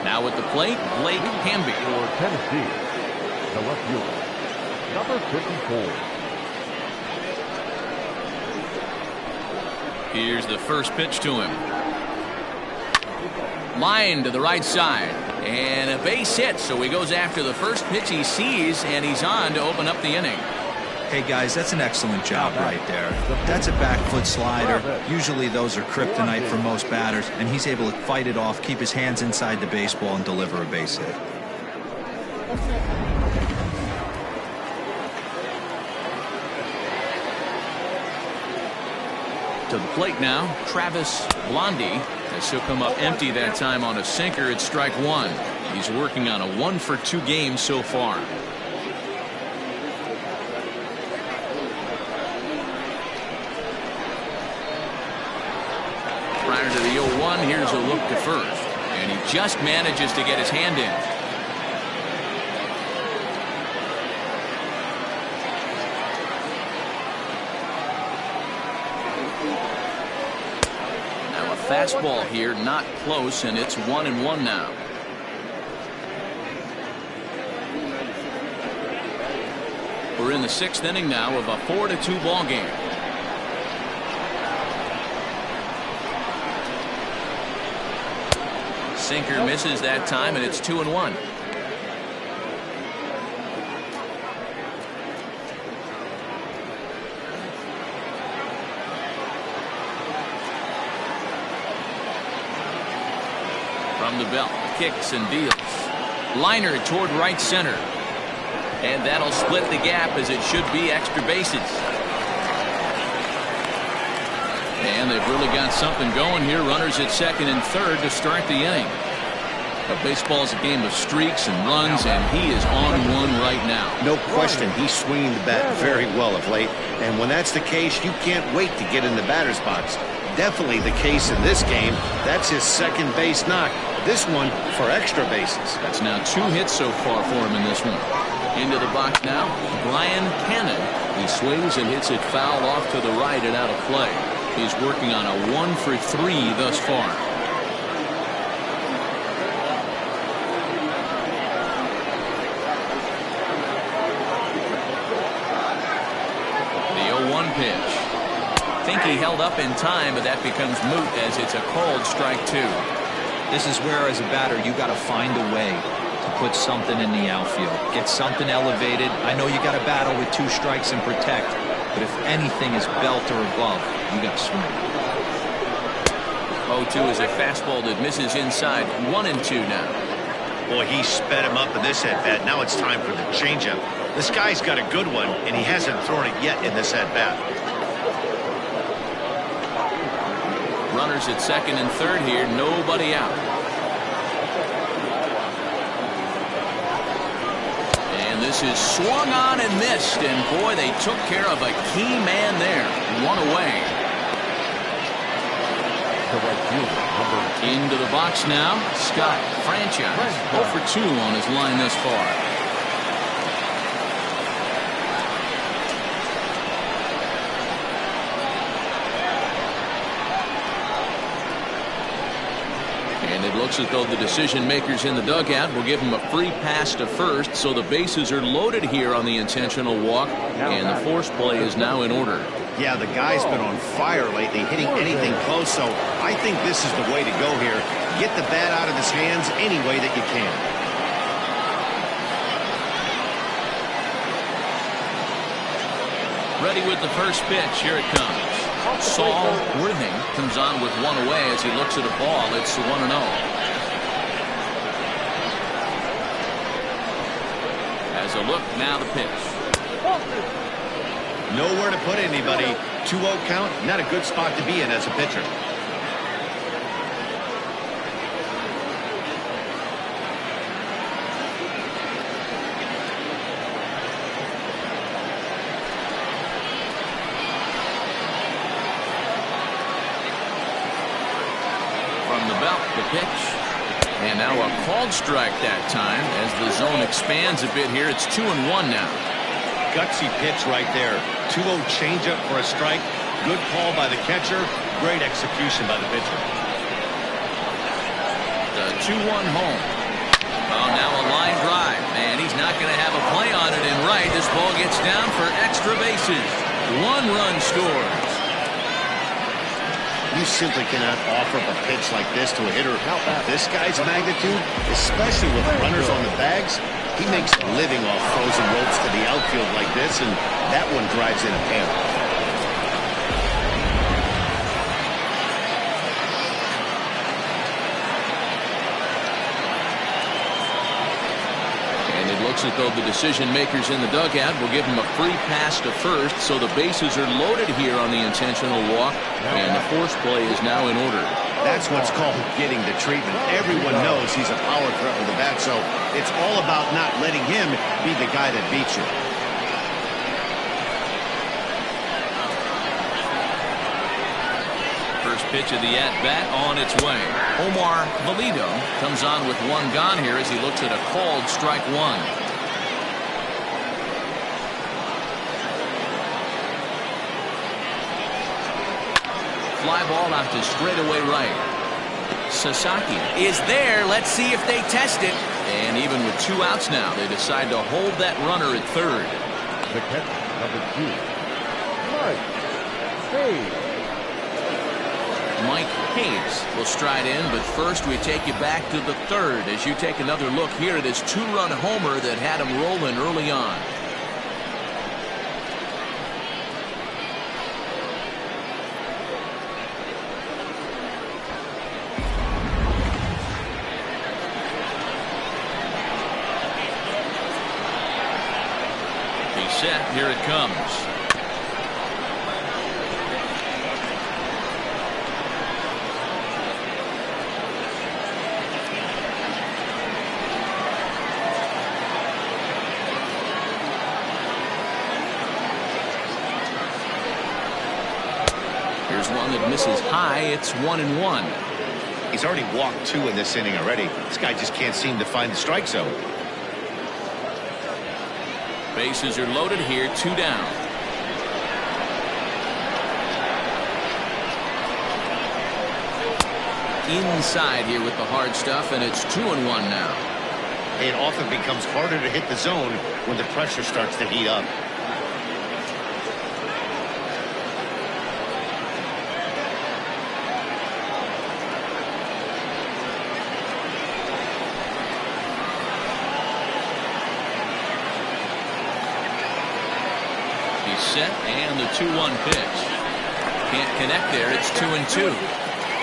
Now at the plate, Blake Hamby. For Tennessee, the left fielder, number 54. Here's the first pitch to him. Line to the right side. And a base hit, so he goes after the first pitch he sees, and he's on to open up the inning. Hey guys, that's an excellent job right there. That's a back foot slider. Usually those are kryptonite for most batters, and he's able to fight it off, keep his hands inside the baseball, and deliver a base hit. To the plate now, Travis Blondie, as he'll come up empty that time on a sinker at strike 1. He's working on a 1 for 2 game so far. Prior to the 0-1, here's a look to first, and he just manages to get his hand in. Now a fastball here, not close, and it's 1-1 now. We're in the 6th inning now of a 4-2 ball game. Sinker misses that time, and it's 2-1. From the belt, kicks and deals. Liner toward right center. And that'll split the gap, as it should be extra bases. And they've really got something going here. Runners at second and third to start the inning. But baseball's a game of streaks and runs, and he is on one right now. No question, he's swinging the bat very well of late. And when that's the case, you can't wait to get in the batter's box. Definitely the case in this game. That's his second base knock. This one for extra bases. That's now 2 hits so far for him in this one. Into the box now, Brian Cannon. He swings and hits it foul off to the right and out of play. He's working on a 1 for 3 thus far. pitch. Think he held up in time, but that becomes moot as it's a called strike 2. This is where, as a batter, you got to find a way to put something in the outfield. Get something elevated. I know you got to battle with 2 strikes and protect, but if anything is belt or above, you got to swing. 0-2 is a fastball that misses inside. 1-2 now. Boy, he sped him up in this at-bat. Now it's time for the changeup. This guy's got a good one, and he hasn't thrown it yet in this at-bat. Runners at second and third here. Nobody out. And this is swung on and missed. And boy, they took care of a key man there. 1 away. Into the box now. Scott, franchise. 0 for 2 on his line thus far. And it looks as though the decision makers in the dugout will give him a free pass to first, so the bases are loaded here on the intentional walk, and the force play is now in order. Yeah, the guy's been on fire lately, hitting anything close, so I think this is the way to go here. Get the bat out of his hands any way that you can. Ready with the first pitch. Here it comes. Saul Worthing comes on with 1 away as he looks at a ball. It's 1-0. As a look, now the pitch. Nowhere to put anybody. 2-0 count, not a good spot to be in as a pitcher. The pitch. And now a called strike that time as the zone expands a bit here. It's 2-1 now. Gutsy pitch right there. 2-0 changeup for a strike. Good call by the catcher. Great execution by the pitcher. The 2-1 home. Oh, now a line drive. And he's not going to have a play on it in right. This ball gets down for extra bases. 1 run scores. You simply cannot offer up a pitch like this to a hitter of this guy's magnitude, especially with runners on the bags. He makes a living off frozen ropes to the outfield like this, and that one drives in a pair. Looks as though the decision makers in the dugout will give him a free pass to first, so the bases are loaded here on the intentional walk, and the force play is now in order. That's what's called getting the treatment. Everyone knows he's a power threat with the bat, so it's all about not letting him be the guy that beats you. First pitch of the at-bat on its way. Omar Valido comes on with 1 gone here as he looks at a called strike 1. Fly ball out to straightaway right. Sasaki is there. Let's see if they test it. And even with 2 outs now, they decide to hold that runner at third. The catcher, number 2, Mike Hayes. Mike Hayes will stride in, but first we take you back to the third as you take another look here at his 2-run homer that had him rolling early on. He's set. Here it comes. Here's one that misses high. It's 1-1. He's already walked 2 in this inning already. This guy just can't seem to find the strike zone. Bases are loaded here. 2 down. Inside here with the hard stuff, and it's 2-1 now. It often becomes harder to hit the zone when the pressure starts to heat up. Set and the 2-1 pitch. Can't connect there. It's 2-2.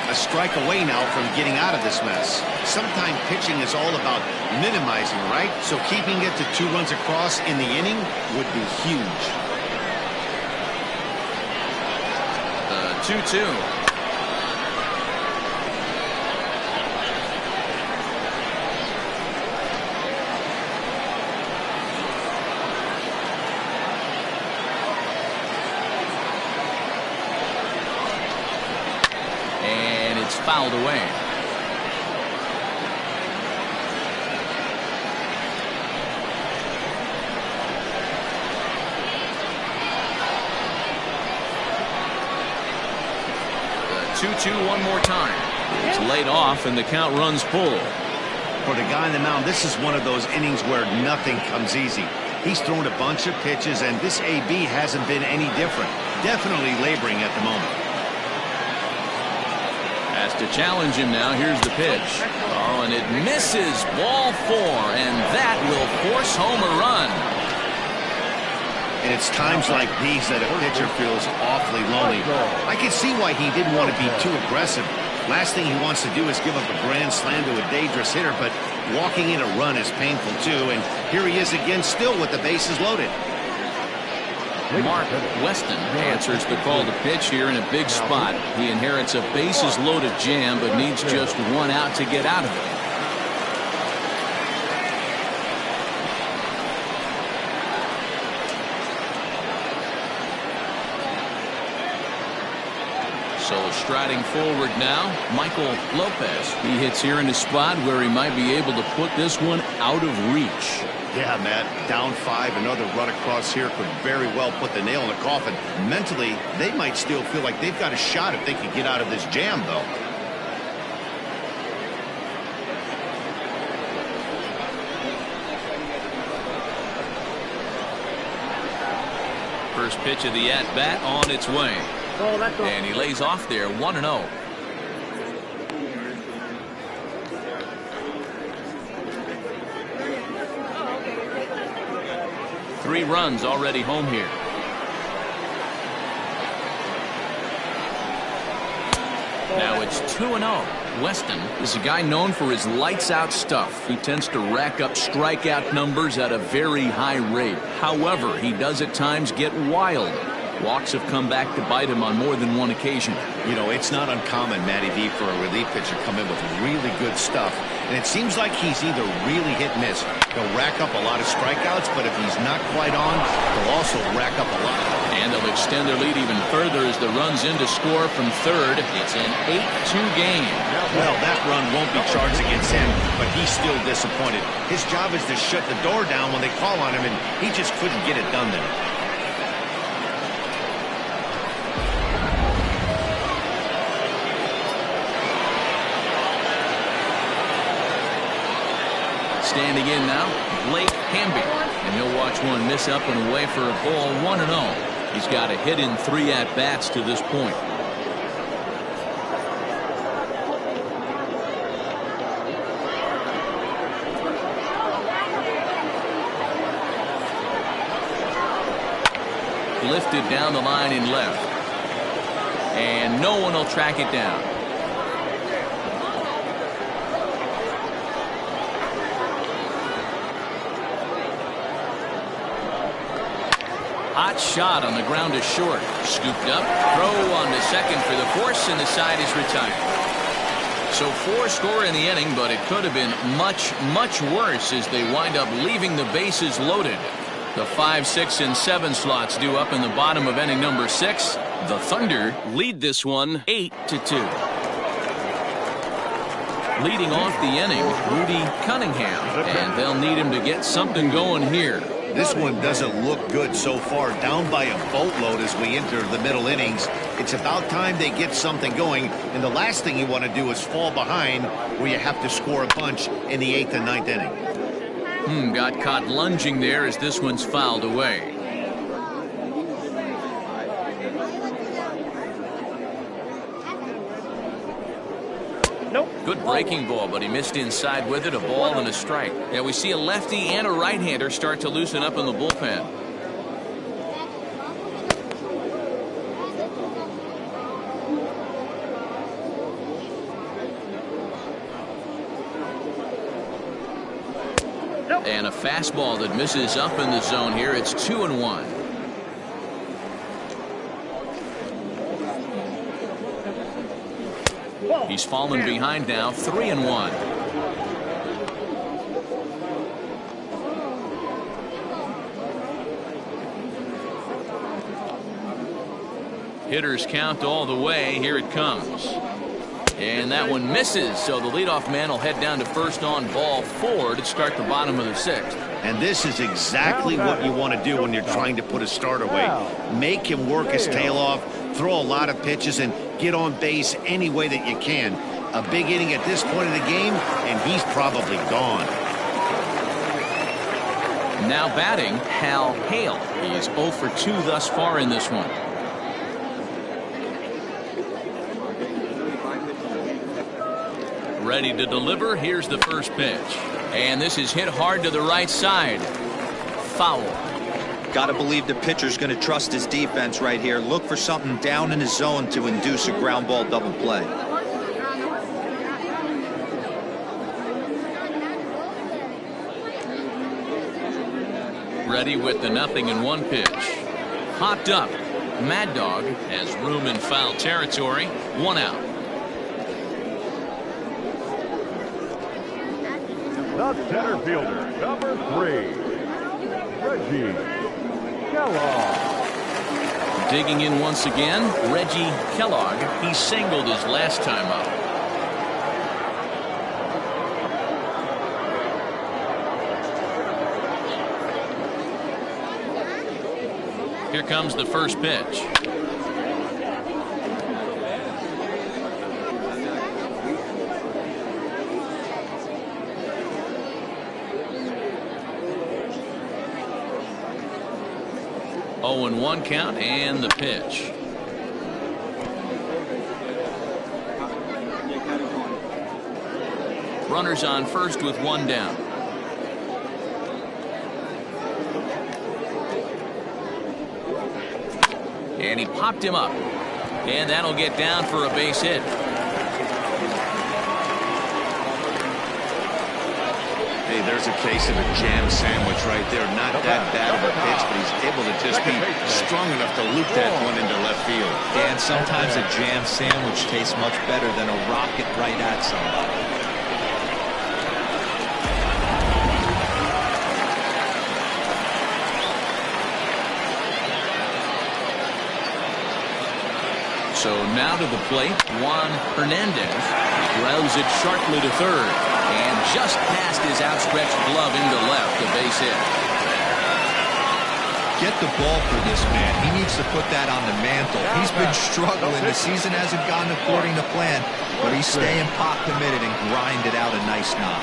A strike away now from getting out of this mess. Sometimes pitching is all about minimizing, right? So keeping it to 2 runs across in the inning would be huge. The 2-2. Fouled away. The 2-2 one more time. It's laid off and the count runs full. For the guy on the mound, this is one of those innings where nothing comes easy. He's thrown a bunch of pitches and this AB hasn't been any different. Definitely laboring at the moment. Has to challenge him now. Here's the pitch. Oh, and it misses. Ball 4, and that will force home a run. And it's times like these that a pitcher feels awfully lonely. I can see why he didn't want to be too aggressive. Last thing he wants to do is give up a grand slam to a dangerous hitter, but walking in a run is painful too. And here he is again, still with the bases loaded. Mark Weston answers the call to pitch here in a big spot. He inherits a bases-loaded jam, but needs just one out to get out of it. So striding forward now, Michael Lopez. He hits here in a spot where he might be able to put this one out of reach. Yeah, Matt, down 5, another run across here could very well put the nail in the coffin. Mentally, they might still feel like they've got a shot if they can get out of this jam, though. First pitch of the at-bat on its way. And he lays off there, 1-0. 3 runs already home here. Now it's 2-0. Weston is a guy known for his lights-out stuff. He tends to rack up strikeout numbers at a very high rate. However, he does at times get wild. Walks have come back to bite him on more than one occasion. You know, it's not uncommon, Matty V, for a relief pitcher to come in with really good stuff. And it seems like he's either really hit and miss. He'll rack up a lot of strikeouts, but if he's not quite on, he'll also rack up a lot. And they'll extend their lead even further as the run's in to score from third. It's an 8-2 game. Well, that run won't be charged against him, but he's still disappointed. His job is to shut the door down when they call on him, and he just couldn't get it done there. Standing in now, Blake Hamby. And he'll watch one miss up and away for a ball, 1-0. He's got a hit in 3 at-bats to this point. Lifted down the line in left. And no one will track it down. Hot shot on the ground to short. Scooped up. Throw on to second for the force, and the side is retired. So 4 score in the inning, but it could have been much, much worse as they wind up leaving the bases loaded. The 5, 6, and 7 slots due up in the bottom of inning number 6. The Thunder lead this one 8-2. Leading off the inning, Rudy Cunningham, and they'll need him to get something going here. This one doesn't look good so far, down by a boatload as we enter the middle innings. It's about time they get something going, and the last thing you want to do is fall behind where you have to score a bunch in the 8th and 9th inning. Got caught lunging there as this one's fouled away. Good breaking ball, but he missed inside with it. A ball and a strike. Yeah, we see a lefty and a right-hander start to loosen up in the bullpen. And a fastball that misses up in the zone here. It's 2-1. He's fallen behind now, 3-1. Hitters count all the way. Here it comes. And that one misses, so the leadoff man will head down to first on ball 4 to start the bottom of the 6th. And this is exactly what you want to do when you're trying to put a start away. Make him work his tail off, throw a lot of pitches, and get on base any way that you can. A big inning at this point of the game, and he's probably gone. Now batting, Hal Hale. He is 0 for 2 thus far in this one. Ready to deliver. Here's the first pitch. And this is hit hard to the right side. Foul. Got to believe the pitcher's going to trust his defense right here. Look for something down in his zone to induce a ground ball double play. Ready with the 0-1 pitch. Popped up. Mad Dog has room in foul territory. 1 out. The center fielder, number 3, Reggie Kellogg. Digging in once again, Reggie Kellogg. He singled his last time up. Here comes the first pitch. Oh, and 1 count and the pitch. Runners on first with 1 down. And he popped him up. And that'll get down for a base hit. Hey, there's a case of a jam sandwich right there. Not that bad of a pitch, but he's able to just be strong enough to loop that one into left field. And sometimes a jam sandwich tastes much better than a rocket right at somebody. So now to the plate, Juan Hernandez. He grounds it sharply to third. And just past his outstretched glove into left, the base hit. Get the ball for this man. He needs to put that on the mantle. He's been struggling. The season hasn't gone according to plan, but he's staying pot committed and grinded out a nice knock.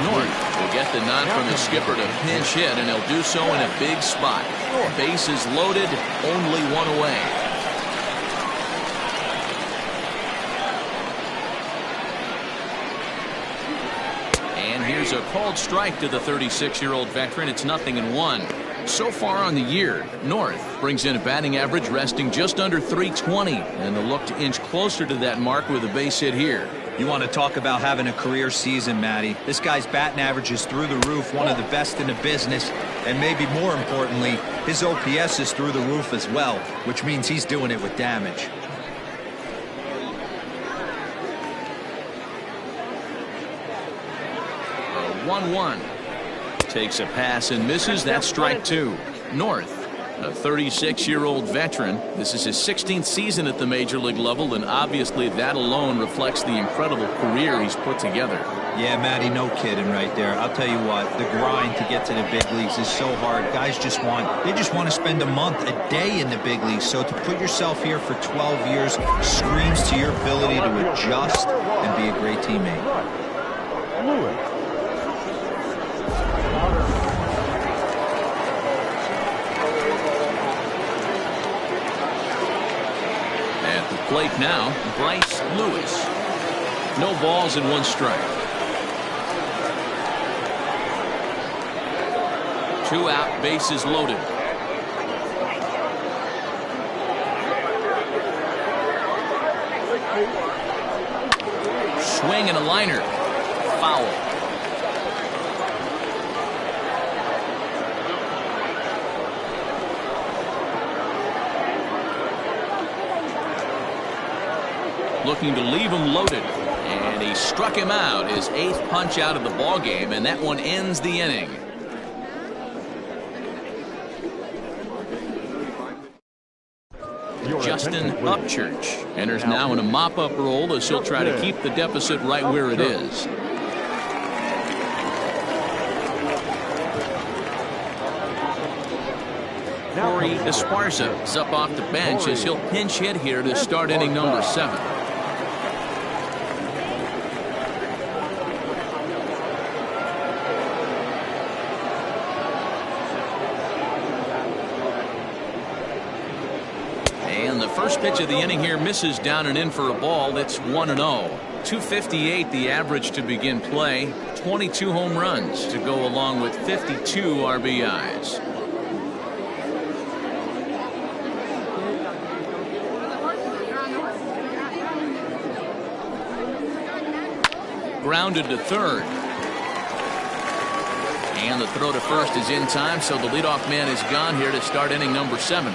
North will get the nod from the skipper to pinch hit, and he'll do so in a big spot. Bases loaded, only 1 away. And here's a called strike to the 36-year-old veteran. It's 0-1. So far on the year, North brings in a batting average resting just under .320, and they'll look to inch closer to that mark with a base hit here. You want to talk about having a career season, Matty. This guy's batting average is through the roof, one of the best in the business, and maybe more importantly, his OPS is through the roof as well, which means he's doing it with damage. A 1-1. Takes a pass and misses. That's strike 2. North, a 36-year-old veteran. This is his 16th season at the major league level, and obviously that alone reflects the incredible career he's put together. Yeah, Matty, no kidding right there. I'll tell you what, the grind to get to the big leagues is so hard. Guys just want to spend a month, a day in the big leagues. So to put yourself here for 12 years screams to your ability to adjust and be a great teammate. Plate now, Bryce Lewis. No balls and 1 strike. 2 out, bases loaded. swing and a liner. Foul. Looking to leave him loaded. And he struck him out, his 8th punch out of the ball game, and that one ends the inning. Justin Upchurch enters now in a mop-up role as he'll try to keep the deficit right where it is. Corey Esparza is up off the bench as he'll pinch hit here to start inning number 7. And the first pitch of the inning here misses down and in for a ball. It's 1-0. 258 the average to begin play. 22 home runs to go along with 52 RBIs. Grounded to third. And the throw to first is in time, so the leadoff man is gone here to start inning number 7.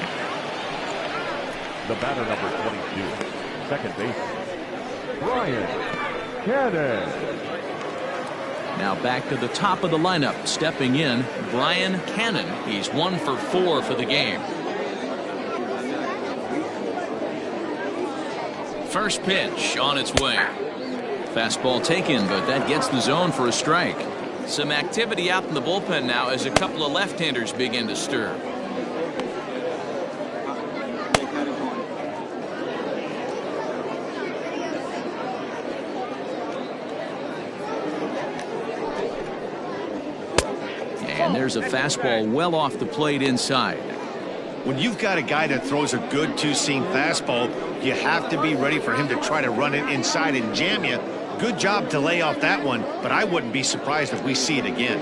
The batter, number 22, second baseman, Brian Cannon. Now back to the top of the lineup, stepping in, Brian Cannon. He's 1 for 4 for the game. First pitch on its way. Fastball taken, but that gets the zone for a strike. Some activity out in the bullpen now as a couple of left-handers begin to stir. And there's a fastball well off the plate inside. When you've got a guy that throws a good two-seam fastball, you have to be ready for him to try to run it inside and jam you. Good job to lay off that one, but I wouldn't be surprised if we see it again.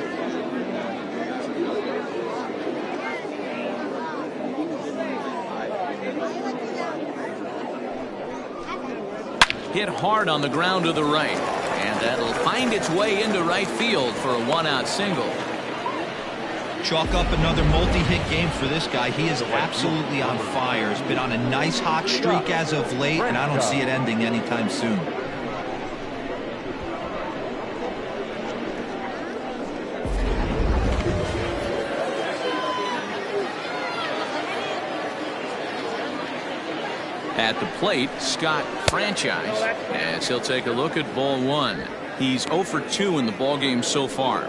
Hit hard on the ground to the right, and that'll find its way into right field for a 1-out single. Chalk up another multi-hit game for this guy. He is absolutely on fire. He's been on a nice hot streak as of late, and I don't see it ending anytime soon. At the plate, Scott Franchise, as he'll take a look at ball 1. He's 0 for 2 in the ballgame so far.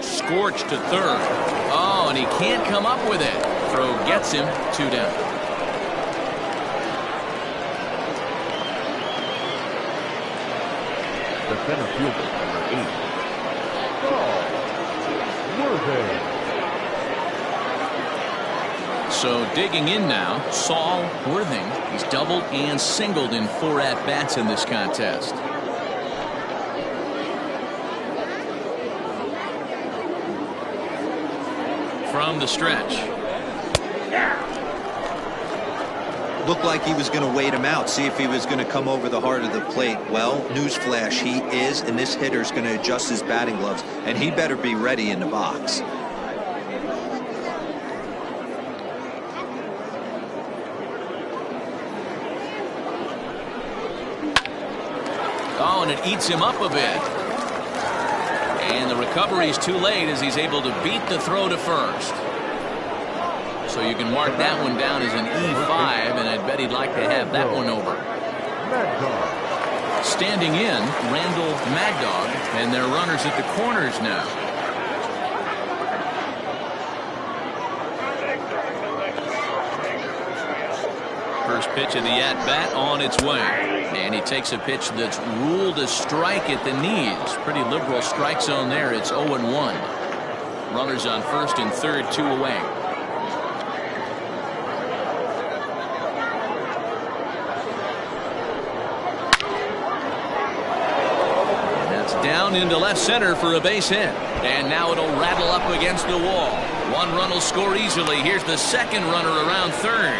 Scorched to third. Oh, and he can't come up with it. Throw gets him 2 down. The center fielder, number 8, Saul Worthing. So digging in now, Saul Worthing. He's doubled and singled in 4 at-bats in this contest. From the stretch. Looked like he was going to wait him out, see if he was going to come over the heart of the plate. Well, newsflash, he is, and this hitter's going to adjust his batting gloves, and he better be ready in the box. Oh, and it eats him up a bit. And the recovery's too late as he's able to beat the throw to first. So you can mark that one down as an E5, and I'd bet he'd like to have that one over. Standing in, Randall Mad Dog, and their runners at the corners now. First pitch of the at-bat on its way. And he takes a pitch that's ruled a strike at the knees. Pretty liberal strike zone there. It's 0-1. Runners on first and third, 2 away. Down down into left center for a base hit. And now it'll rattle up against the wall. One run will score easily. Here's the second runner around third.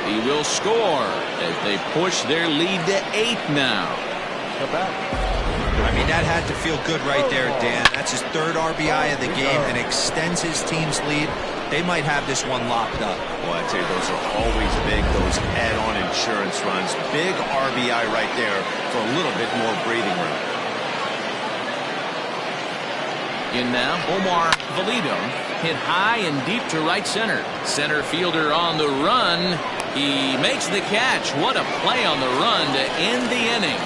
He will score as they push their lead to 8 now. I mean, that had to feel good right there, Dan. That's his third RBI of the game and extends his team's lead. They might have this one locked up. Well, I'd say those are always big, those add-on insurance runs. Big RBI right there for a little bit more breathing room. In now, Omar Valido hit high and deep to right center. Center fielder on the run. He makes the catch. What a play on the run to end the inning.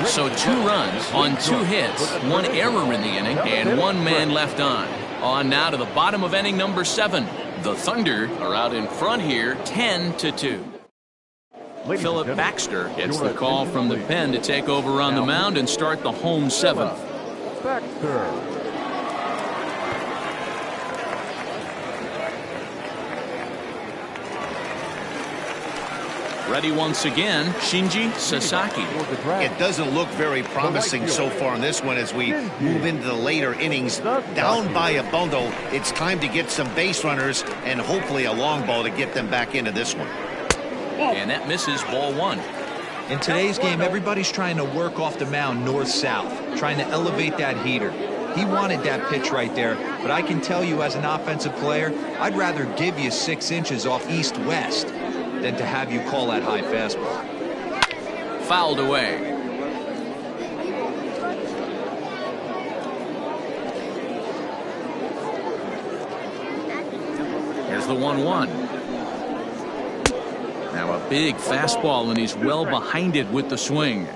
So 2 runs on 2 hits, 1 error in the inning, and 1 man left on. On now to the bottom of inning number 7. The Thunder are out in front here, 10-2. Philip Baxter gets the call from the pen to take over on the mound and start the home 7th. Baxter. Ready once again, Shinji Sasaki. It doesn't look very promising so far in this one as we move into the later innings. Down by a bundle, it's time to get some base runners and hopefully a long ball to get them back into this one. And that misses, ball 1. In today's game, everybody's trying to work off the mound north-south, trying to elevate that heater. He wanted that pitch right there, but I can tell you as an offensive player, I'd rather give you 6 inches off east-west than to have you call that high fastball. Fouled away. Here's the 1-1. Now a big fastball, and he's well behind it with the swing.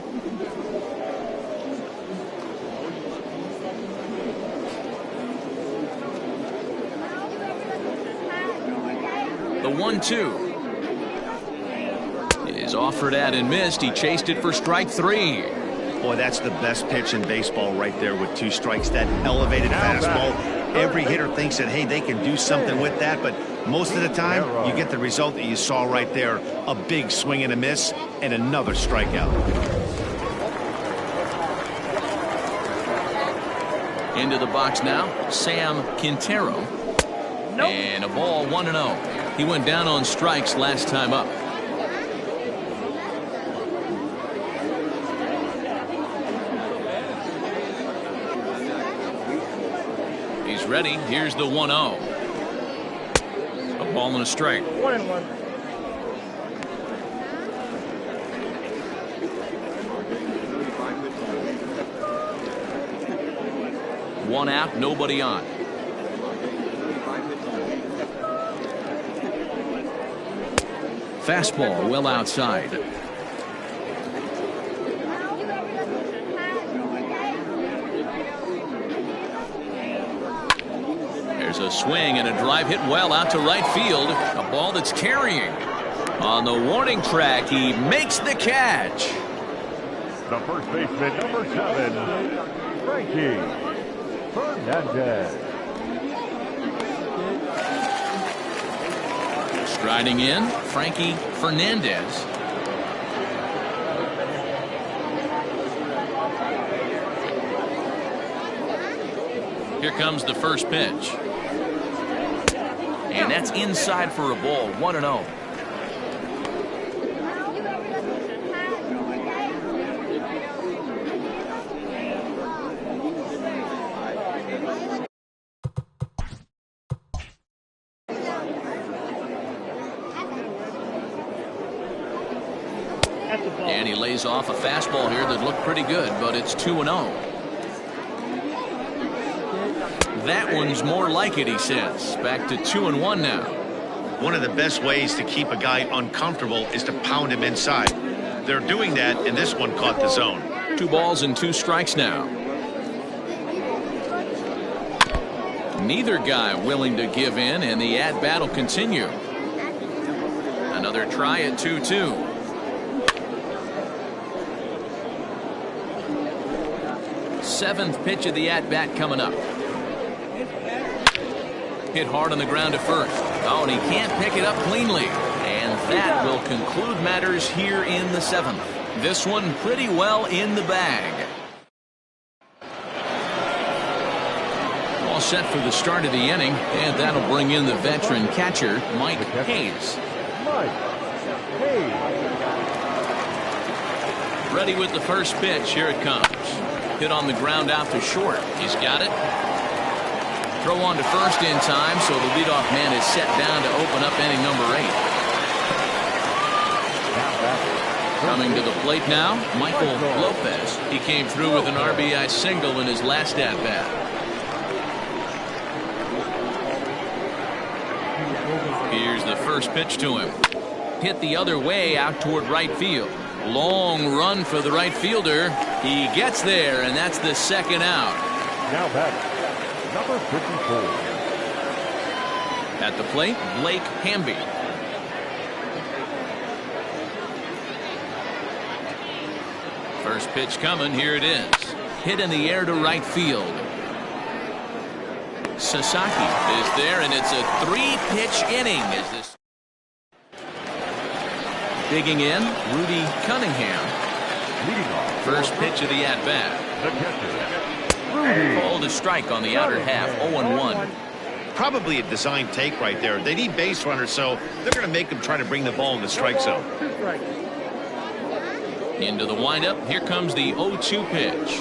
The 1-2. Is offered at and missed. He chased it for strike 3. Boy, that's the best pitch in baseball right there with 2 strikes. That elevated fastball. Every hitter thinks that, hey, they can do something with that, but most of the time you get the result that you saw right there. A big swing and a miss and another strikeout. Into the box now, Sam Quintero. And a ball, 1-0. He went down on strikes last time up. Ready. Here's the 1-0. A ball and a strike. 1-1. One out, nobody on. Fastball well outside. There's a swing and a drive hit well out to right field. A ball that's carrying. On the warning track, he makes the catch. The first baseman, number 7, Frankie Fernandez. Striding in, Frankie Fernandez. Here comes the first pitch. And that's inside for a ball, 1-0. And he lays off a fastball here that looked pretty good, but it's 2-0. That one's more like it, he says. Back to 2-1 now. One of the best ways to keep a guy uncomfortable is to pound him inside. They're doing that, and this one caught the zone. 2 balls and 2 strikes now. Neither guy willing to give in, and the at-bat will continue. Another try at 2-2. Seventh pitch of the at-bat coming up. Hit hard on the ground to first. Oh, and he can't pick it up cleanly. And that will conclude matters here in the 7th. This one pretty well in the bag. all set for the start of the inning, and that'll bring in the veteran catcher, Mike Hayes. Ready with the first pitch. Here it comes. Hit on the ground out to short. He's got it. Throw on to first in time, so the leadoff man is set down to open up inning number 8. Coming to the plate now, Michael Lopez. He came through with an RBI single in his last at-bat. Here's the first pitch to him. Hit the other way out toward right field. Long run for the right fielder. He gets there, and that's the second out. Now back, number 54. At the plate, Blake Hamby. First pitch coming. Here it is. Hit in the air to right field. Sasaki is there, and it's a 3-pitch inning. Is this digging in? Rudy Cunningham. First pitch of the at-bat. Called a strike on the outer half. 0-1. Probably a design take right there. They need base runners, so they're going to make them try to bring the ball in the strike zone. Into the windup. Here comes the 0-2 pitch.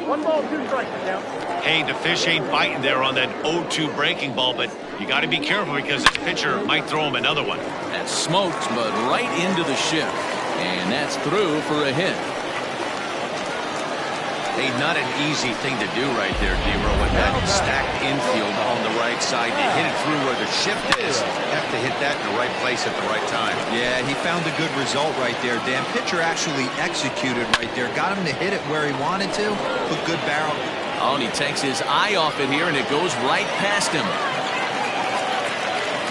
1 ball, 2 strikes now. Hey, the fish ain't biting there on that 0-2 breaking ball, but you got to be careful because this pitcher might throw him another one. That smoked, but right into the shift. And that's through for a hit. Hey, not an easy thing to do right there, D-Row, with that stacked infield on the right side. To hit it through where the shift is, have to hit that in the right place at the right time. Yeah, he found a good result right there, Dan. Pitcher actually executed right there. Got him to hit it where he wanted to. Put good barrel. Oh, and he takes his eye off it here, and it goes right past him.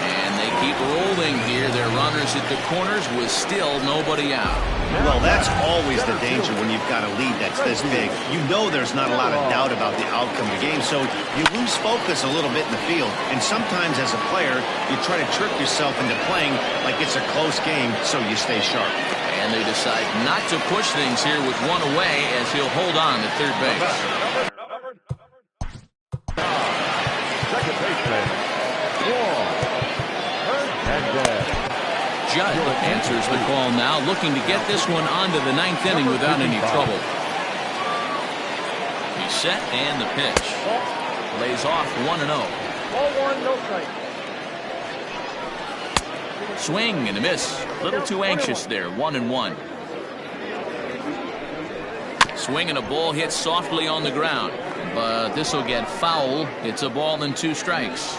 And they keep rolling here. Their runners at the corners with still nobody out. Well, that's always the danger when you've got a lead that's this big. You know there's not a lot of doubt about the outcome of the game, so you lose focus a little bit in the field. And sometimes as a player, you try to trick yourself into playing like it's a close game so you stay sharp. And they decide not to push things here with one away as he'll hold on to third base. Second baseman, Judd answers the call now, looking to get this one onto the 9th inning without any trouble. He's set, and the pitch. Lays off 1-0. Ball 1, no strike. Swing and a miss. A little too anxious there. 1-1. Swing and a ball hit softly on the ground. But this will get foul. It's a ball and 2 strikes.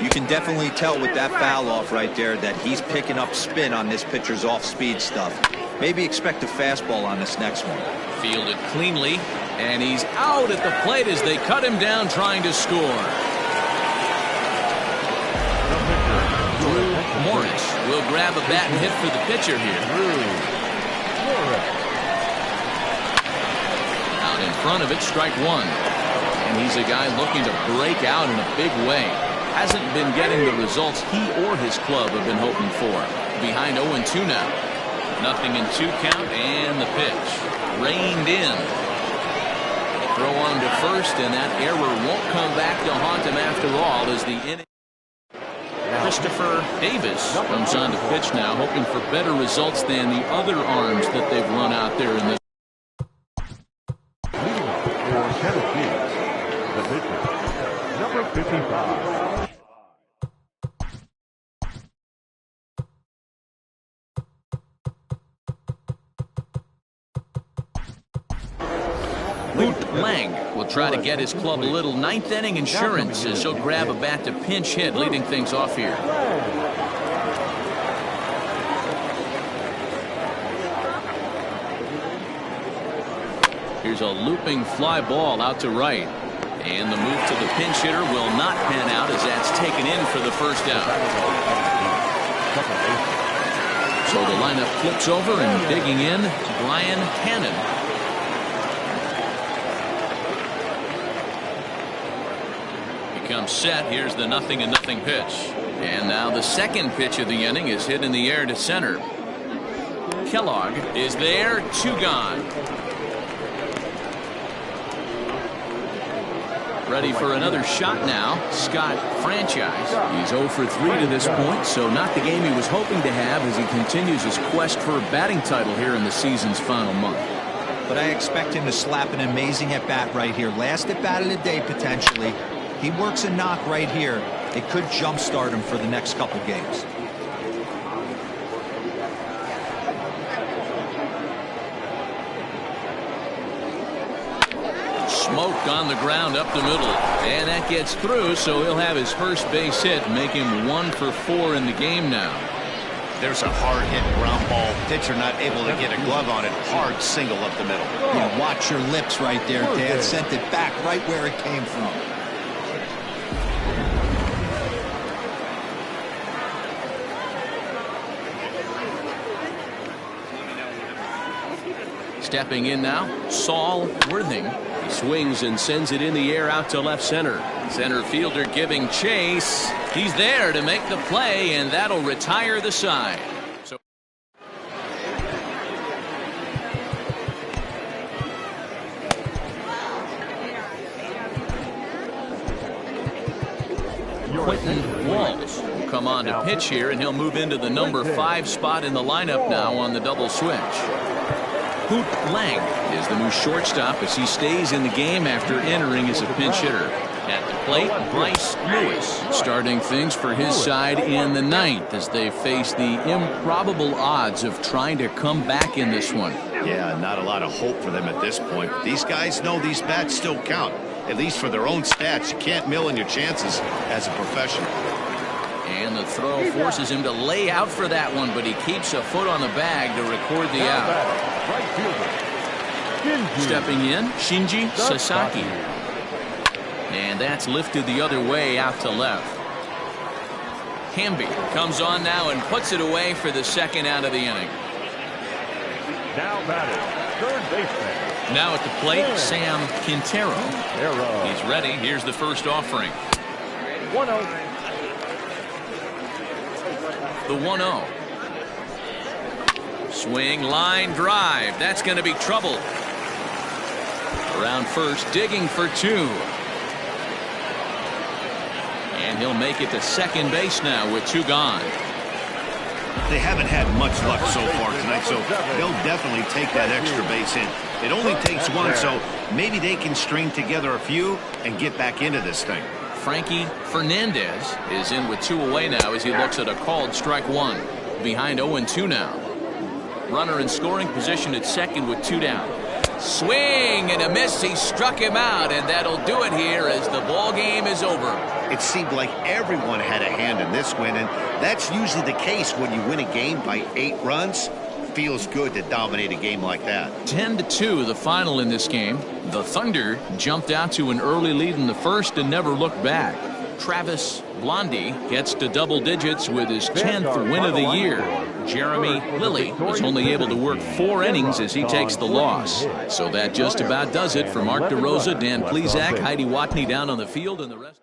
You can definitely tell with that foul off right there that he's picking up spin on this pitcher's off-speed stuff. Maybe expect a fastball on this next one. Fielded cleanly, and he's out at the plate as they cut him down trying to score. Drew Morris will grab a bat and hit for the pitcher here. Out in front of it, strike 1. And he's a guy looking to break out in a big way. Hasn't been getting the results he or his club have been hoping for. Behind 0-2 now. 0-2 count, and the pitch. Reined in. Throw on to first, and that error won't come back to haunt him after all as the inning. Christopher Davis comes on to pitch now, hoping for better results than the other arms that they've run out there in this. For Tennessee, the pitcher, number 55. Lang will try to get his club a little 9th inning insurance as he'll grab a bat to pinch hit, leading things off here. Here's a looping fly ball out to right. And the move to the pinch hitter will not pan out as that's taken in for the first out. So the lineup flips over, and digging in, Brian Hannon. Comes set. Here's the 0-0 pitch. And now the second pitch of the inning is hit in the air to center. Kellogg is there. 2 gone. Ready for another shot now. Scott franchise. He's 0 for 3 to this point, so not the game he was hoping to have as he continues his quest for a batting title here in the season's final month. But I expect him to slap an amazing at-bat right here. Last at-bat of the day, potentially. He works a knock right here. It could jumpstart him for the next couple games. Smoke on the ground up the middle, and that gets through, so he'll have his first base hit, make him 1 for 4 in the game now. There's a hard hit ground ball. Pitcher not able to get a glove on it. Hard single up the middle. Yeah, watch your lips right there, Dad. Sent it back right where it came from. Stepping in now, Saul Worthing. He swings and sends it in the air out to left center. Center fielder giving chase. He's there to make the play, and that'll retire the side. So Quentin Walls will come on to pitch here, and he'll move into the number 5 spot in the lineup now on the double switch. Hoot Lang is the new shortstop as he stays in the game after entering as a pinch hitter. At the plate, Bryce Lewis starting things for his side in the 9th as they face the improbable odds of trying to come back in this one. Yeah, not a lot of hope for them at this point. These guys know these bats still count, at least for their own stats. You can't mill in your chances as a professional. And the throw forces him to lay out for that one, but he keeps a foot on the bag to record the out. Stepping in, Shinji Sasaki. And that's lifted the other way out to left. Hamby comes on now and puts it away for the second out of the inning. Now batting, third baseman. Now at the plate, Sam Quintero. He's ready. Here's the first offering. 1-0. The 1-0. Swing, line drive. That's going to be trouble. Around first, digging for 2. And he'll make it to second base now with 2 gone. They haven't had much luck so far tonight, so they'll definitely take that extra base hit. It only takes 1, so maybe they can string together a few and get back into this thing. Frankie Fernandez is in with 2 away now as he looks at a called strike 1. Behind 0-2 now. Runner in scoring position at second with 2 down. Swing and a miss. He struck him out, and that'll do it here as the ball game is over. It seemed like everyone had a hand in this win, and that's usually the case when you win a game by 8 runs. Feels good to dominate a game like that. 10-2 the final in this game. The Thunder jumped out to an early lead in the first and never looked back. Travis Blondie gets to double digits with his 10th win of the year. Jeremy Lilly was only able to work 4 innings as he takes the loss. So that just about does it for Mark DeRosa, Dan Plesac, Heidi Watney down on the field, and the rest.